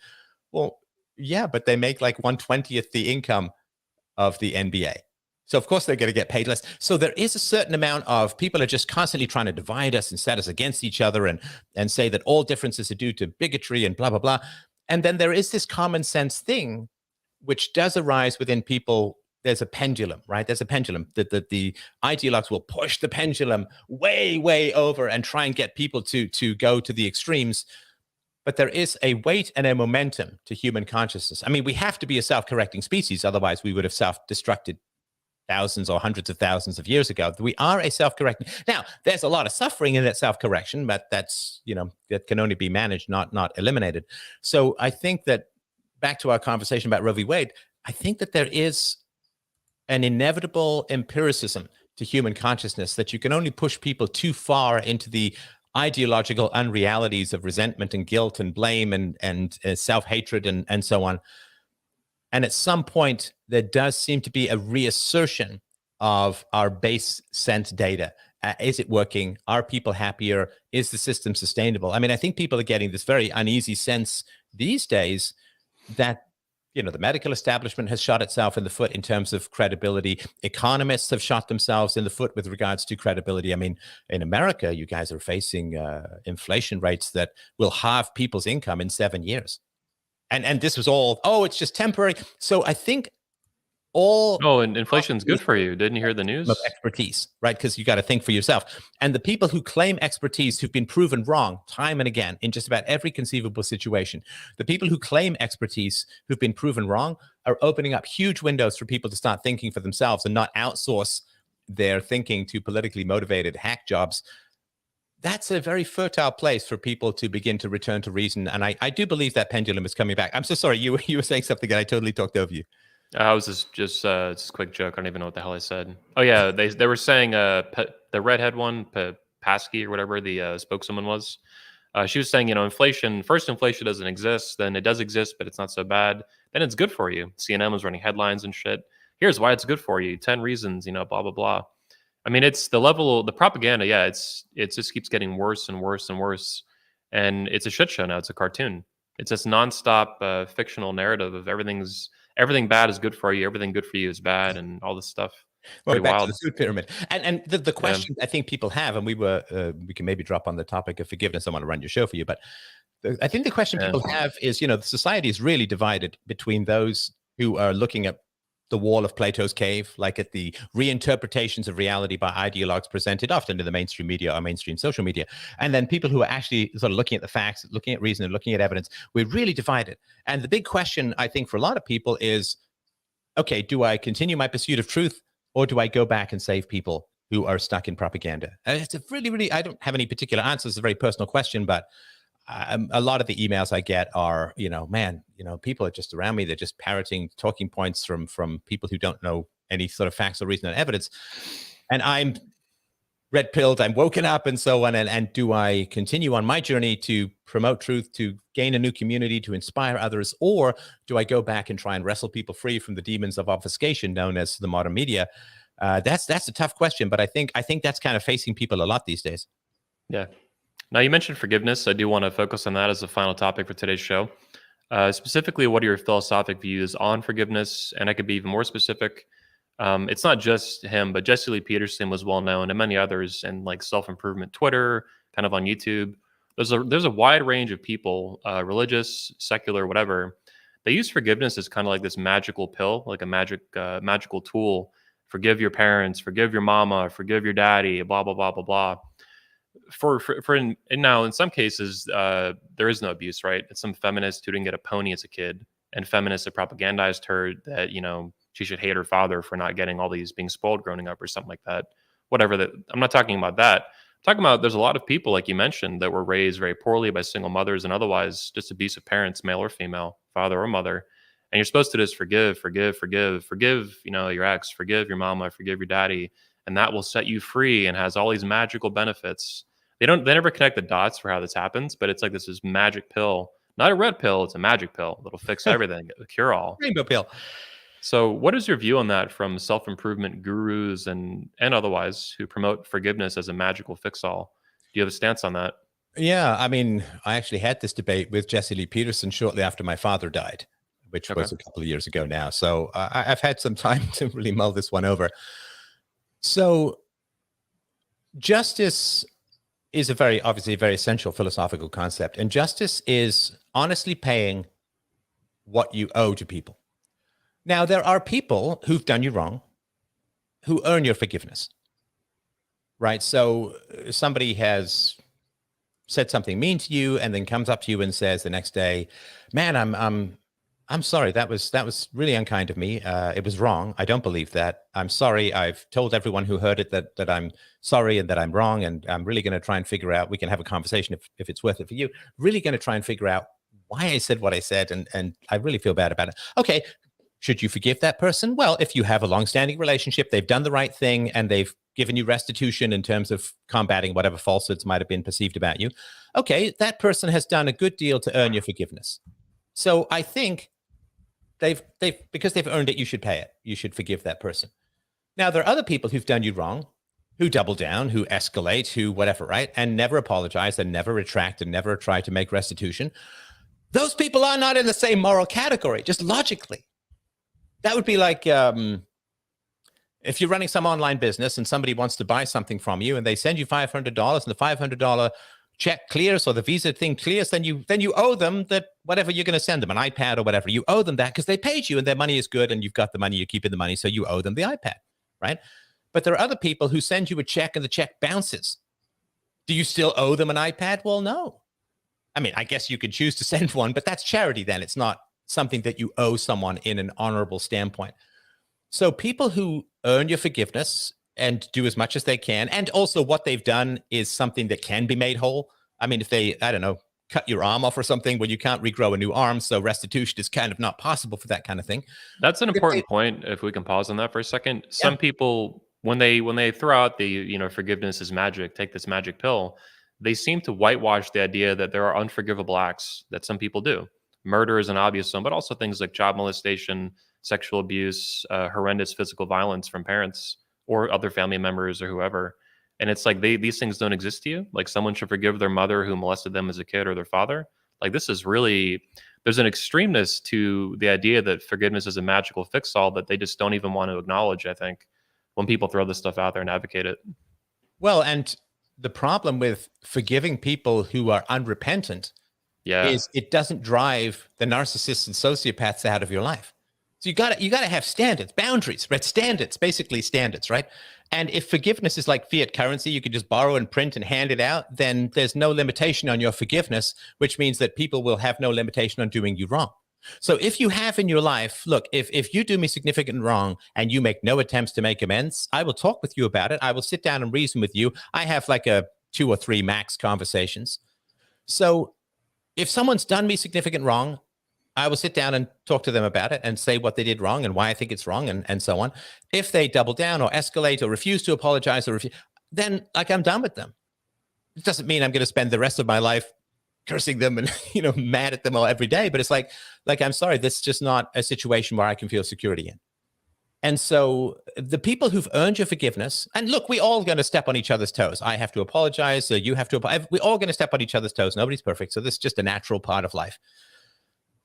well, yeah, but they make like 1/20th the income of the NBA. So of course they're going to get paid less. So there is a certain amount of people are just constantly trying to divide us and set us against each other and say that all differences are due to bigotry and blah, blah, blah. And then there is this common sense thing which does arise within people. There's a pendulum, right? There's a pendulum that the ideologues will push the pendulum way, way over and try and get people to go to the extremes. But there is a weight and a momentum to human consciousness. I mean, we have to be a self-correcting species. Otherwise, we would have self-destructed thousands or hundreds of thousands of years ago. We are a self-correcting. Now, there's a lot of suffering in that self-correction, but that's, that can only be managed, not eliminated. So I think that, back to our conversation about Roe v. Wade, I think that there is an inevitable empiricism to human consciousness that you can only push people too far into the ideological unrealities of resentment and guilt and blame and self-hatred and so on. And at some point, there does seem to be a reassertion of our base sense data. Is it working? Are people happier? Is the system sustainable? I mean, I think people are getting this very uneasy sense these days that the medical establishment has shot itself in the foot in terms of credibility. Economists have shot themselves in the foot with regards to credibility. I mean, in America, you guys are facing inflation rates that will halve people's income in 7 years. And this was all, it's just temporary. So I think and inflation's good for you. Didn't you hear the news? Of expertise, right? Because you got to think for yourself. And the people who claim expertise, who've been proven wrong time and again in just about every conceivable situation, the people who claim expertise, who've been proven wrong, are opening up huge windows for people to start thinking for themselves and not outsource their thinking to politically motivated hack jobs. That's a very fertile place for people to begin to return to reason. And I do believe that pendulum is coming back. I'm so sorry. You were saying something and I totally talked over you. I was just a quick joke. I don't even know what the hell I said. Oh yeah, they were saying the redhead one, Paskey or whatever the spokeswoman was. She was saying, inflation. First, inflation doesn't exist. Then it does exist, but it's not so bad. Then it's good for you. CNN was running headlines and shit. Here's why it's good for you. 10 reasons. Blah blah blah. I mean, it's the level, the propaganda. Yeah, it just keeps getting worse and worse and worse, and it's a shit show now. It's a cartoon. It's this nonstop fictional narrative of everything bad is good for you, everything good for you is bad, and all this stuff. Well, back to the food pyramid. And the question I think people have, and we can maybe drop on the topic of forgiveness. I want to run your show for you, but I think the question people have is, the society is really divided between those who are looking at the wall of Plato's cave, like at the reinterpretations of reality by ideologues presented often in the mainstream media or mainstream social media. And then people who are actually sort of looking at the facts, looking at reason and looking at evidence. We're really divided. And the big question, I think, for a lot of people is, okay, do I continue my pursuit of truth or do I go back and save people who are stuck in propaganda? And it's a really, I don't have any particular answers. It's a very personal question, but a lot of the emails I get are, people are just around me. They're just parroting talking points from people who don't know any sort of facts or reason and evidence. And I'm red-pilled, I'm woken up and so on. And do I continue on my journey to promote truth, to gain a new community, to inspire others? Or do I go back and try and wrestle people free from the demons of obfuscation known as the modern media? That's a tough question, but I think that's kind of facing people a lot these days. Yeah. Now, you mentioned forgiveness. I do want to focus on that as a final topic for today's show. Specifically, what are your philosophic views on forgiveness? And I could be even more specific. It's not just him, but Jesse Lee Peterson was well known, and many others, and like self-improvement Twitter, kind of on YouTube. There's a wide range of people, religious, secular, whatever. They use forgiveness as kind of like this magical pill, like a magical tool. Forgive your parents, forgive your mama, forgive your daddy, blah blah blah blah blah. And now in some cases there is no abuse, right? It's some feminist who didn't get a pony as a kid, and feminists have propagandized her that she should hate her father for not getting all these, being spoiled growing up or something like that. Whatever that. I'm not talking about that. I'm talking about there's a lot of people, like you mentioned, that were raised very poorly by single mothers and otherwise just abusive parents, male or female, father or mother. And you're supposed to just forgive your ex, forgive your mama, forgive your daddy, and that will set you free and has all these magical benefits. They never connect the dots for how this happens, but it's like this is magic pill, not a red pill. It's a magic pill that'll fix everything, a cure all. Rainbow pill. So what is your view on that from self-improvement gurus and otherwise who promote forgiveness as a magical fix all? Do you have a stance on that? Yeah, I mean, I actually had this debate with Jesse Lee Peterson shortly after my father died, which Okay. was a couple of years ago now. So I've had some time to really mull this one over. So justice is obviously a very essential philosophical concept, and justice is honestly paying what you owe to people. Now, there are people who've done you wrong who earn your forgiveness, right? So somebody has said something mean to you and then comes up to you and says the next day, man, I'm sorry. That was really unkind of me. It was wrong. I don't believe that. I'm sorry. I've told everyone who heard it that I'm sorry and that I'm wrong. And I'm really going to try and figure out, we can have a conversation if it's worth it for you, really going to try and figure out why I said what I said. And I really feel bad about it. Okay. Should you forgive that person? Well, if you have a long-standing relationship, they've done the right thing and they've given you restitution in terms of combating whatever falsehoods might have been perceived about you. Okay. That person has done a good deal to earn your forgiveness. So I think they've because they've earned it, you should pay it. You should forgive that person. Now, there are other people who've done you wrong, who double down, who escalate, who whatever, right? And never apologize and never retract and never try to make restitution. Those people are not in the same moral category, just logically. That would be like if you're running some online business and somebody wants to buy something from you and they send you $500 and the $500 check clears or the Visa thing clears, then you owe them that whatever you're going to send them, an iPad or whatever, you owe them that because they paid you and their money is good and you've got the money, you're keeping the money, so you owe them the iPad, right? But there are other people who send you a check and the check bounces. Do you still owe them an iPad? Well, no. I mean, I guess you could choose to send one, but that's charity then. It's not something that you owe someone in an honorable standpoint. So people who earn your forgiveness and do as much as they can, and also what they've done is something that can be made whole. I mean, if they, I don't know, cut your arm off or something, well, you can't regrow a new arm, so restitution is kind of not possible for that kind of thing. That's an important point. If we can pause on that for a second, Yeah. some people when they throw out the forgiveness is magic, take this magic pill, they seem to whitewash the idea that there are unforgivable acts that some people do. Murder is an obvious one, but also things like child molestation, sexual abuse, horrendous physical violence from parents or other family members or whoever. And it's like these things don't exist to you. Like someone should forgive their mother who molested them as a kid or their father. Like this is really, there's an extremeness to the idea that forgiveness is a magical fix-all that they just don't even want to acknowledge, I think, when people throw this stuff out there and advocate it. Well, and the problem with forgiving people who are unrepentant is it doesn't drive the narcissists and sociopaths out of your life. So you got to have standards, boundaries, right? Standards, basically standards, right? And if forgiveness is like fiat currency, you could just borrow and print and hand it out, then there's no limitation on your forgiveness, which means that people will have no limitation on doing you wrong. So if you have in your life, look, if you do me significant wrong and you make no attempts to make amends, I will talk with you about it. I will sit down and reason with you. I have like a 2 or 3 max conversations. So if someone's done me significant wrong, I will sit down and talk to them about it and say what they did wrong and why I think it's wrong and so on. If they double down or escalate or refuse to apologize then like I'm done with them. It doesn't mean I'm going to spend the rest of my life cursing them and mad at them all every day, but it's like I'm sorry, this is just not a situation where I can feel security in. And so the people who've earned your forgiveness, and look, we all going to step on each other's toes. I have to apologize. So you have to apologize. We're all going to step on each other's toes. Nobody's perfect. So this is just a natural part of life.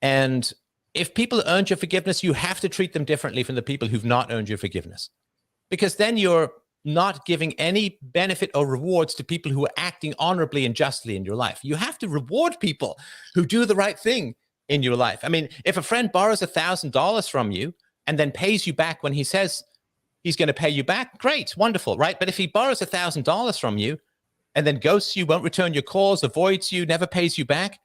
And if people earned your forgiveness, you have to treat them differently from the people who've not earned your forgiveness, because then you're not giving any benefit or rewards to people who are acting honorably and justly in your life. You have to reward people who do the right thing in your life. I mean, if a friend borrows $1,000 from you and then pays you back when he says he's going to pay you back, great, wonderful, right? But if he borrows $1,000 from you and then ghosts you, won't return your calls, avoids you, never pays you back,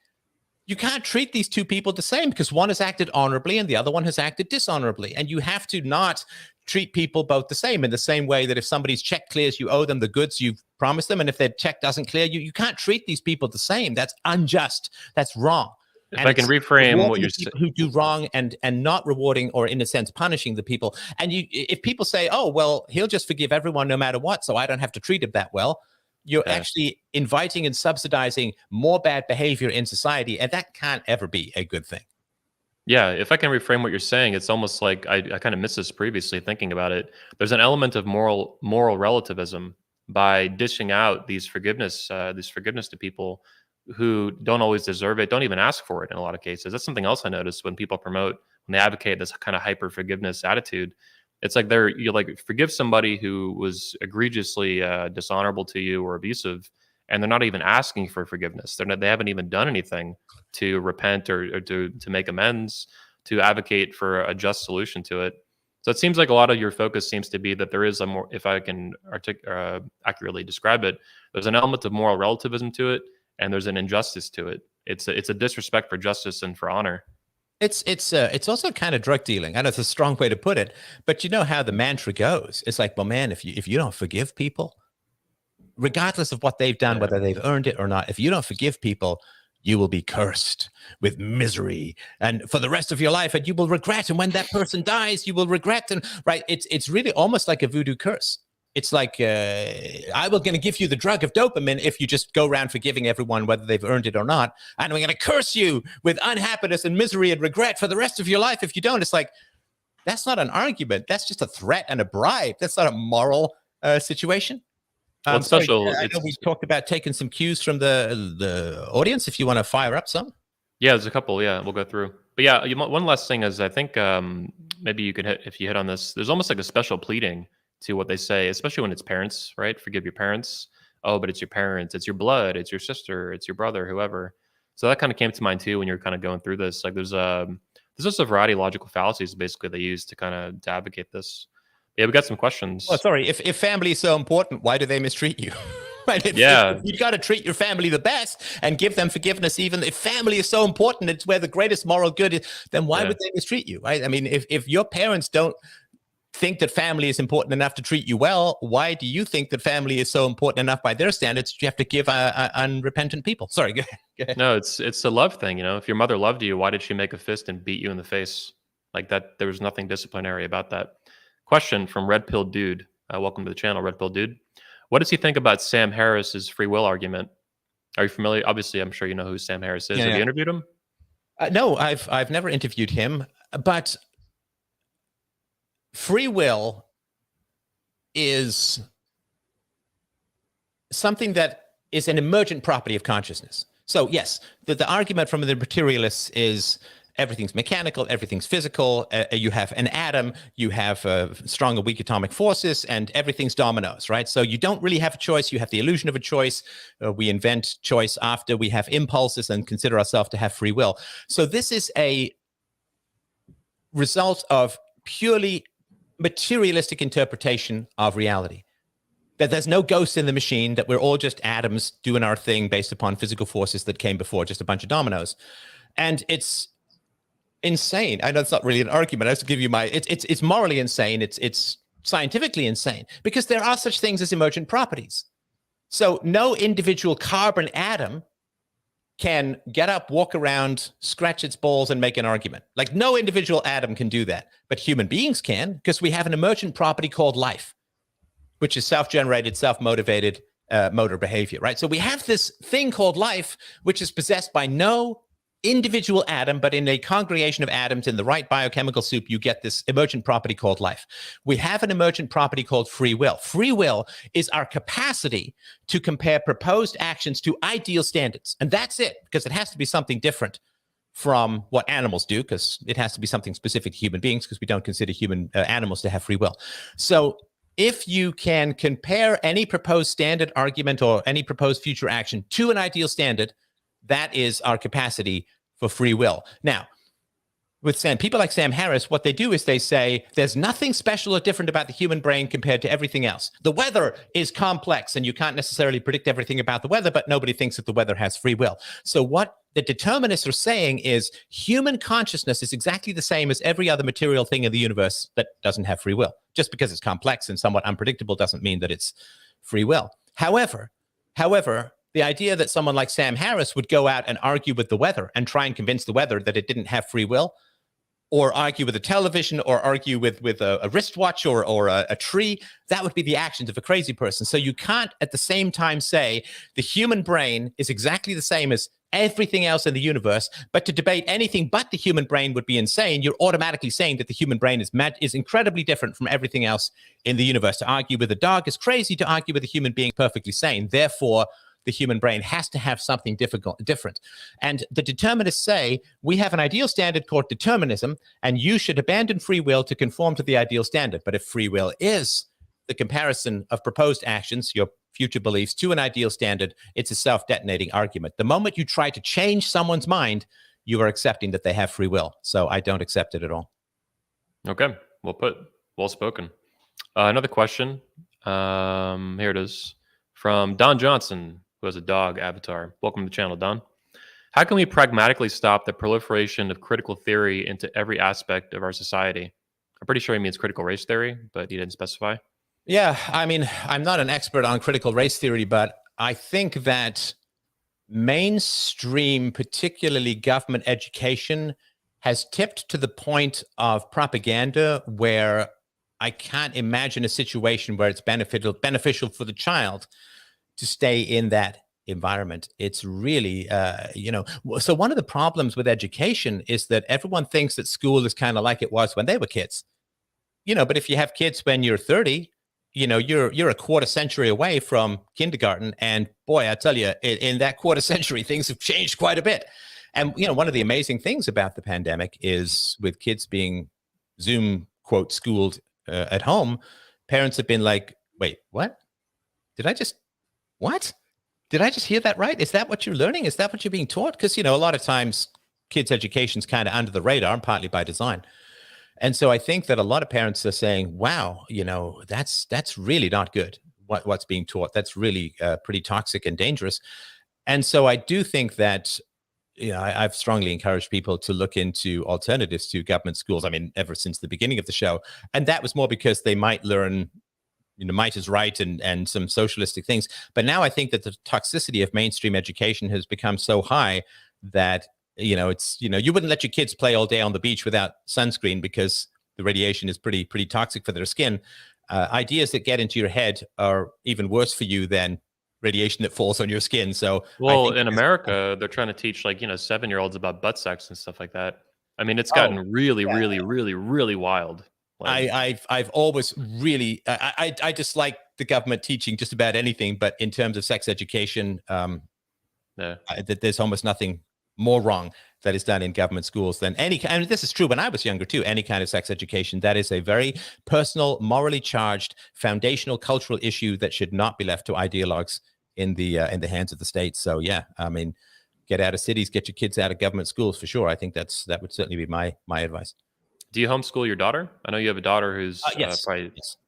you can't treat these two people the same, because one has acted honorably and the other one has acted dishonorably. And you have to not treat people both the same, in the same way that if somebody's check clears, you owe them the goods you've promised them. And if their check doesn't clear, you can't treat these people the same. That's unjust. That's wrong. If I can reframe what you're saying, who do wrong and not rewarding, or in a sense punishing the people. And if people say, oh, well, he'll just forgive everyone no matter what, so I don't have to treat him that well, you're actually inviting and subsidizing more bad behavior in society, and that can't ever be a good thing. Yeah, if I can reframe what you're saying, it's almost like I kind of missed this previously thinking about it. There's an element of moral relativism by dishing out these forgiveness to people who don't always deserve it, don't even ask for it in a lot of cases. That's something else I noticed when people promote, when they advocate this kind of hyper forgiveness attitude. It's like you like forgive somebody who was egregiously dishonorable to you or abusive, and they're not even asking for forgiveness. They haven't even done anything to repent or to make amends, to advocate for a just solution to it. So it seems like a lot of your focus seems to be that there is a more, if I can accurately describe it, there's an element of moral relativism to it, and there's an injustice to it. It's a disrespect for justice and for honor. It's also kind of drug dealing. I know it's a strong way to put it, but you know how the mantra goes. It's like, well, man, if you don't forgive people, regardless of what they've done, whether they've earned it or not, if you don't forgive people, you will be cursed with misery and for the rest of your life, and you will regret. And when that person dies, you will regret. And right, it's really almost like a voodoo curse. It's like, I will going to give you the drug of dopamine if you just go around forgiving everyone, whether they've earned it or not. And I'm going to curse you with unhappiness and misery and regret for the rest of your life if you don't. It's like, that's not an argument. That's just a threat and a bribe. That's not a moral situation. Well, it's special. I know we talked about taking some cues from the audience. If you want to fire up some. Yeah, there's a couple. Yeah, we'll go through. But yeah, one last thing is I think maybe you could hit, if you hit on this, there's almost like a special pleading to what they say, especially when it's parents, right? Forgive your parents. Oh, but it's your parents, it's your blood, it's your sister, it's your brother, whoever. So that kind of came to mind too when you're kind of going through this. Like there's just a variety of logical fallacies basically they use to kind of to advocate this. Yeah, we got some questions. Oh, sorry. If family is so important, why do they mistreat you? Right? Yeah, you got to treat your family the best and give them forgiveness. Even if family is so important, it's where the greatest moral good is. Then why would they mistreat you? Right? I mean, if your parents don't think that family is important enough to treat you well, why do you think that family is so important enough by their standards you have to give unrepentant people? Sorry, go ahead. No, it's a love thing. You know, if your mother loved you, why did she make a fist and beat you in the face like that? There was nothing disciplinary about that. Question from Red Pill Dude. Welcome to the channel, Red Pill Dude. What does he think about Sam Harris's free will argument? Are you familiar? Obviously, I'm sure you know who Sam Harris is. Have you interviewed him? No, I've never interviewed him, but free will is something that is an emergent property of consciousness. So yes, the argument from the materialists is everything's mechanical, everything's physical. You have an atom, you have strong or weak atomic forces, and everything's dominoes, right? So you don't really have a choice. You have the illusion of a choice. We invent choice after we have impulses and consider ourselves to have free will. So this is a result of purely materialistic interpretation of reality. That there's no ghost in the machine, that we're all just atoms doing our thing based upon physical forces that came before, just a bunch of dominoes. And it's insane. I know it's not really an argument. I have to give you my, it's morally insane. It's scientifically insane because there are such things as emergent properties. So no individual carbon atom can get up, walk around, scratch its balls, and make an argument. Like no individual atom can do that, but human beings can, because we have an emergent property called life, which is self-generated, self-motivated motor behavior, right? So we have this thing called life, which is possessed by no individual atom, but in a congregation of atoms in the right biochemical soup, you get this emergent property called life. We have an emergent property called free will. Free will is our capacity to compare proposed actions to ideal standards. And that's it, because it has to be something different from what animals do, because it has to be something specific to human beings, because we don't consider human animals to have free will. So if you can compare any proposed standard argument or any proposed future action to an ideal standard, that is our capacity for free will. Now, with people like Sam Harris, what they do is they say there's nothing special or different about the human brain compared to everything else. The weather is complex and you can't necessarily predict everything about the weather, but nobody thinks that the weather has free will. So what the determinists are saying is human consciousness is exactly the same as every other material thing in the universe that doesn't have free will. Just because it's complex and somewhat unpredictable doesn't mean that it's free will. However, the idea that someone like Sam Harris would go out and argue with the weather and try and convince the weather that it didn't have free will, or argue with a television, or argue with a wristwatch or a tree, that would be the actions of a crazy person. So you can't at the same time say the human brain is exactly the same as everything else in the universe, but to debate anything but the human brain would be insane. You're automatically saying that the human brain is incredibly different from everything else in the universe. To argue with a dog is crazy. To argue with a human being perfectly sane. Therefore, the human brain has to have something different. And the determinists say, we have an ideal standard called determinism, and you should abandon free will to conform to the ideal standard. But if free will is the comparison of proposed actions, your future beliefs, to an ideal standard, it's a self-detonating argument. The moment you try to change someone's mind, you are accepting that they have free will. So I don't accept it at all. Okay, well put, well spoken. Another question. Here it is from Don Johnson, who has a dog avatar. Welcome to the channel, Don. How can we pragmatically stop the proliferation of critical theory into every aspect of our society? I'm pretty sure he means critical race theory, but he didn't specify. Yeah, I mean, I'm not an expert on critical race theory, but I think that mainstream, particularly government education, has tipped to the point of propaganda where I can't imagine a situation where it's beneficial for the child to stay in that environment. It's really, so one of the problems with education is that everyone thinks that school is kind of like it was when they were kids. But if you have kids when you're 30, you're a quarter century away from kindergarten. And boy, I tell you, in that quarter century, things have changed quite a bit. And, one of the amazing things about the pandemic is with kids being Zoom, quote, schooled at home, parents have been like, wait, what? What? Did I just hear that right? Is that what you're learning? Is that what you're being taught? Because, a lot of times kids' education's kind of under the radar, and partly by design. And so I think that a lot of parents are saying, wow, that's really not good, what's being taught. That's really pretty toxic and dangerous. And so I do think that, I've strongly encouraged people to look into alternatives to government schools. I mean, ever since the beginning of the show. And that was more because they might learn, might is right and some socialistic things. But now I think that the toxicity of mainstream education has become so high that it's, you wouldn't let your kids play all day on the beach without sunscreen because the radiation is pretty toxic for their skin. Ideas that get into your head are even worse for you than radiation that falls on your skin. So, well, in America, they're trying to teach 7-year-olds about butt sex and stuff like that. I mean, it's gotten really wild. I've always really, I dislike the government teaching just about anything, but in terms of sex education, there's almost nothing more wrong that is done in government schools than and this is true when I was younger too, any kind of sex education. That is a very personal, morally charged, foundational cultural issue that should not be left to ideologues in the hands of the state. So yeah, I mean, get out of cities, get your kids out of government schools for sure. I think that would certainly be my advice. Do you homeschool your daughter? I know you have a daughter who's yes.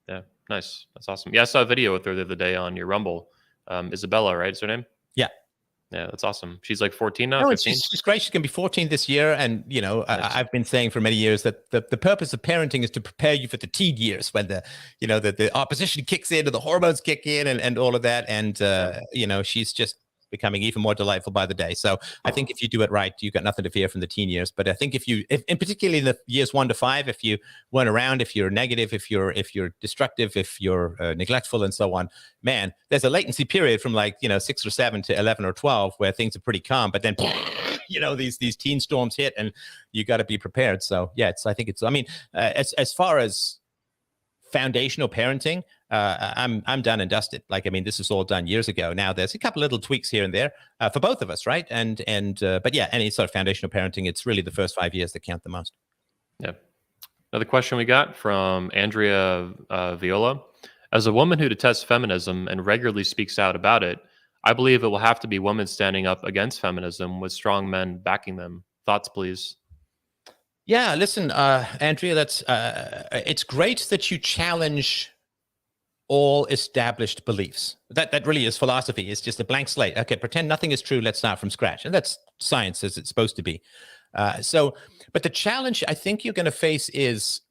Yeah, nice. That's awesome. Yeah, I saw a video with her the other day on your Rumble. Isabella, right? Is her name? Yeah. Yeah, that's awesome. She's like 14 now. No, she's great. She's going to be 14 this year. And, nice. I've been saying for many years that the purpose of parenting is to prepare you for the teen years when the opposition kicks in and the hormones kick in and all of that. And, she's just becoming even more delightful by the day. So I think if you do it right, you've got nothing to fear from the teen years. But I think if in particularly in the years 1 to 5, if you weren't around, if you're negative, if you're destructive, if you're neglectful and so on, man, there's a latency period from 6 or 7 to 11 or 12 where things are pretty calm. But then, these teen storms hit and you got to be prepared. So yeah, as far as foundational parenting, I'm done and dusted. This is all done years ago. Now there's a couple little tweaks here and there for both of us, right? But yeah, any sort of foundational parenting, it's really the first 5 years that count the most. Yeah. Another question we got from Andrea Viola. As a woman who detests feminism and regularly speaks out about it, I believe it will have to be women standing up against feminism with strong men backing them. Thoughts, please. Yeah, listen, Andrea, it's great that you challenge all established beliefs. That really is philosophy. It's just a blank slate. Okay, pretend nothing is true. Let's start from scratch. And that's science as it's supposed to be. But the challenge I think you're going to face is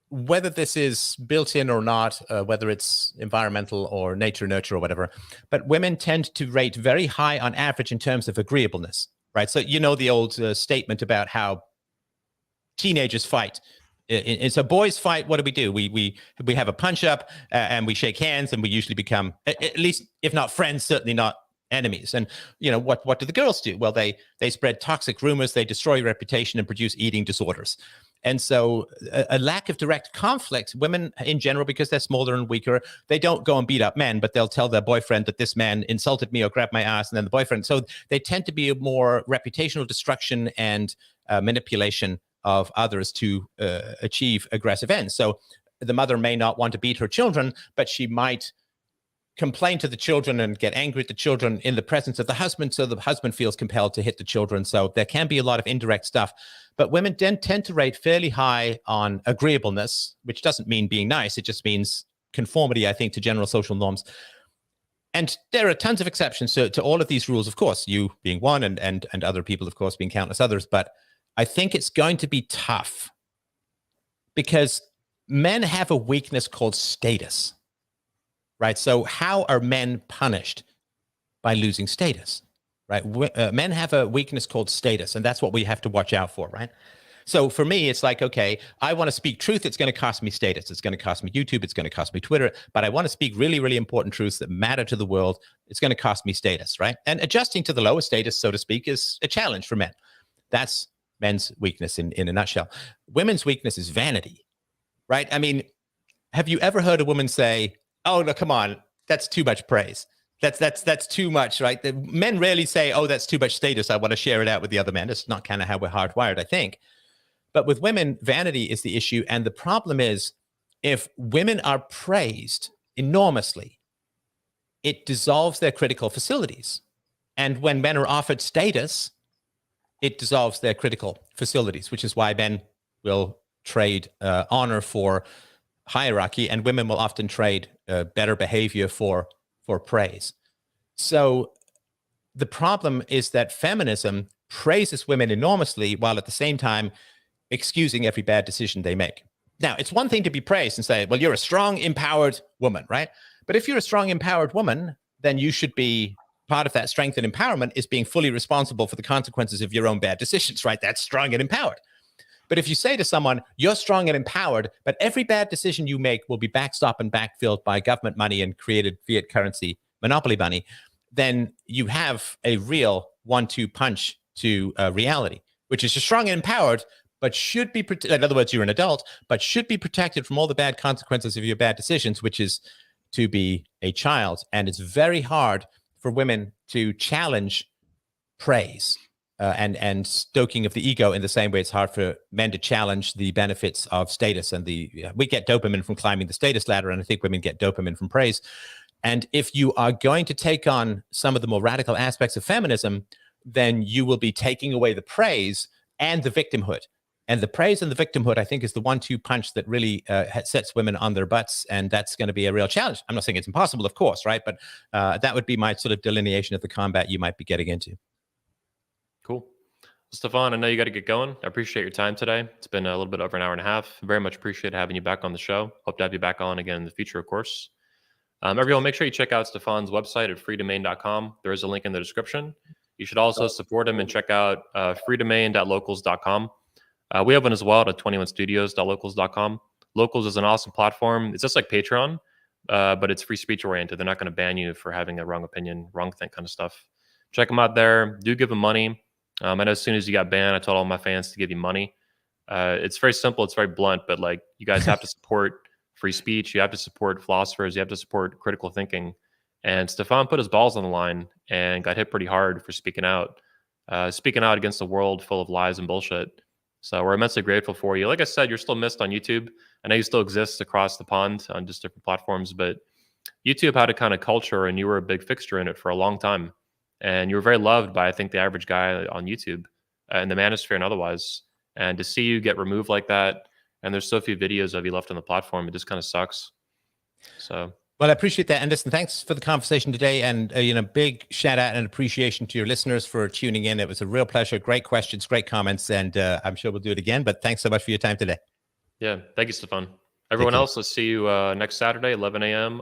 whether this is built in or not, whether it's environmental or nature, nurture or whatever. But women tend to rate very high on average in terms of agreeableness, right? So the old statement about how teenagers fight. And so boys fight. What do? We have a punch up and we shake hands and we usually become, at least if not friends, certainly not enemies. And what do the girls do? Well, they spread toxic rumors, they destroy reputation, and produce eating disorders. And so a lack of direct conflict, women in general, because they're smaller and weaker, they don't go and beat up men, but they'll tell their boyfriend that this man insulted me or grabbed my ass, and then the boyfriend. So they tend to be a more reputational destruction and manipulation of others to achieve aggressive ends. So the mother may not want to beat her children, but she might complain to the children and get angry at the children in the presence of the husband, so the husband feels compelled to hit the children. So there can be a lot of indirect stuff. But women tend to rate fairly high on agreeableness, which doesn't mean being nice. It just means conformity, I think, to general social norms. And there are tons of exceptions to all of these rules, of course, you being one and other people, of course, being countless others. But I think it's going to be tough because men have a weakness called status. Right. So how are men punished? By losing status, right? Men have a weakness called status, and that's what we have to watch out for, right? So for me, it's like, okay, I want to speak truth. It's going to cost me status. It's going to cost me YouTube. It's going to cost me Twitter. But I want to speak really, really important truths that matter to the world. It's going to cost me status, right? And adjusting to the lower status, so to speak, is a challenge for men. That's men's weakness in a nutshell. Women's weakness is vanity, right? I mean, have you ever heard a woman say, "Oh, no, come on, that's too much praise. That's too much," right? The men rarely say, "Oh, that's too much status. I want to share it out with the other men." It's not kind of how we're hardwired, I think. But with women, vanity is the issue. And the problem is, if women are praised enormously, it dissolves their critical facilities. And when men are offered status, it dissolves their critical facilities, which is why men will trade honor for hierarchy, and women will often trade better behavior for praise. So the problem is that feminism praises women enormously while at the same time excusing every bad decision they make. Now, it's one thing to be praised and say, well, you're a strong, empowered woman, right? But if you're a strong, empowered woman, then you should be part of that strength and empowerment is being fully responsible for the consequences of your own bad decisions, right? That's strong and empowered. But if you say to someone, you're strong and empowered, but every bad decision you make will be backstopped and backfilled by government money and created fiat currency monopoly money, then you have a real 1-2 punch to reality, which is you're strong and empowered, but should be, in other words, you're an adult, but should be protected from all the bad consequences of your bad decisions, which is to be a child. And it's very hard for women to challenge praise and stoking of the ego in the same way it's hard for men to challenge the benefits of status. And we get dopamine from climbing the status ladder, and I think women get dopamine from praise. And if you are going to take on some of the more radical aspects of feminism, then you will be taking away the praise and the victimhood. And the praise and the victimhood, I think, is the 1-2 punch that really sets women on their butts. And that's going to be a real challenge. I'm not saying it's impossible, of course, right? But that would be my sort of delineation of the combat you might be getting into. Cool. Well, Stefan, I know you got to get going. I appreciate your time today. It's been a little bit over an hour and a half. Very much appreciate having you back on the show. Hope to have you back on again in the future, of course. Everyone, make sure you check out Stefan's website at freedomain.com. There is a link in the description. You should also support him and check out freedomain.locals.com. We have one as well at 21studios.locals.com. Locals is an awesome platform. It's just like Patreon, but it's free speech oriented. They're not going to ban you for having a wrong opinion, wrong thing kind of stuff. Check them out there. Do give them money. I know as soon as you got banned, I told all my fans to give you money. It's very simple. It's very blunt, but like you guys have to support free speech. You have to support philosophers. You have to support critical thinking. And Stefan put his balls on the line and got hit pretty hard for speaking out against a world full of lies and bullshit. So we're immensely grateful for you. Like I said, you're still missed on YouTube. I know you still exist across the pond on just different platforms, but YouTube had a kind of culture and you were a big fixture in it for a long time. And you were very loved by, I think, the average guy on YouTube and the manosphere and otherwise. And to see you get removed like that, and there's so few videos of you left on the platform, it just kind of sucks. So... Well, I appreciate that. And listen, thanks for the conversation today. And, big shout out and appreciation to your listeners for tuning in. It was a real pleasure. Great questions, great comments. And I'm sure we'll do it again. But thanks so much for your time today. Yeah. Thank you, Stefan. Everyone else, let's see you next Saturday, 11 a.m.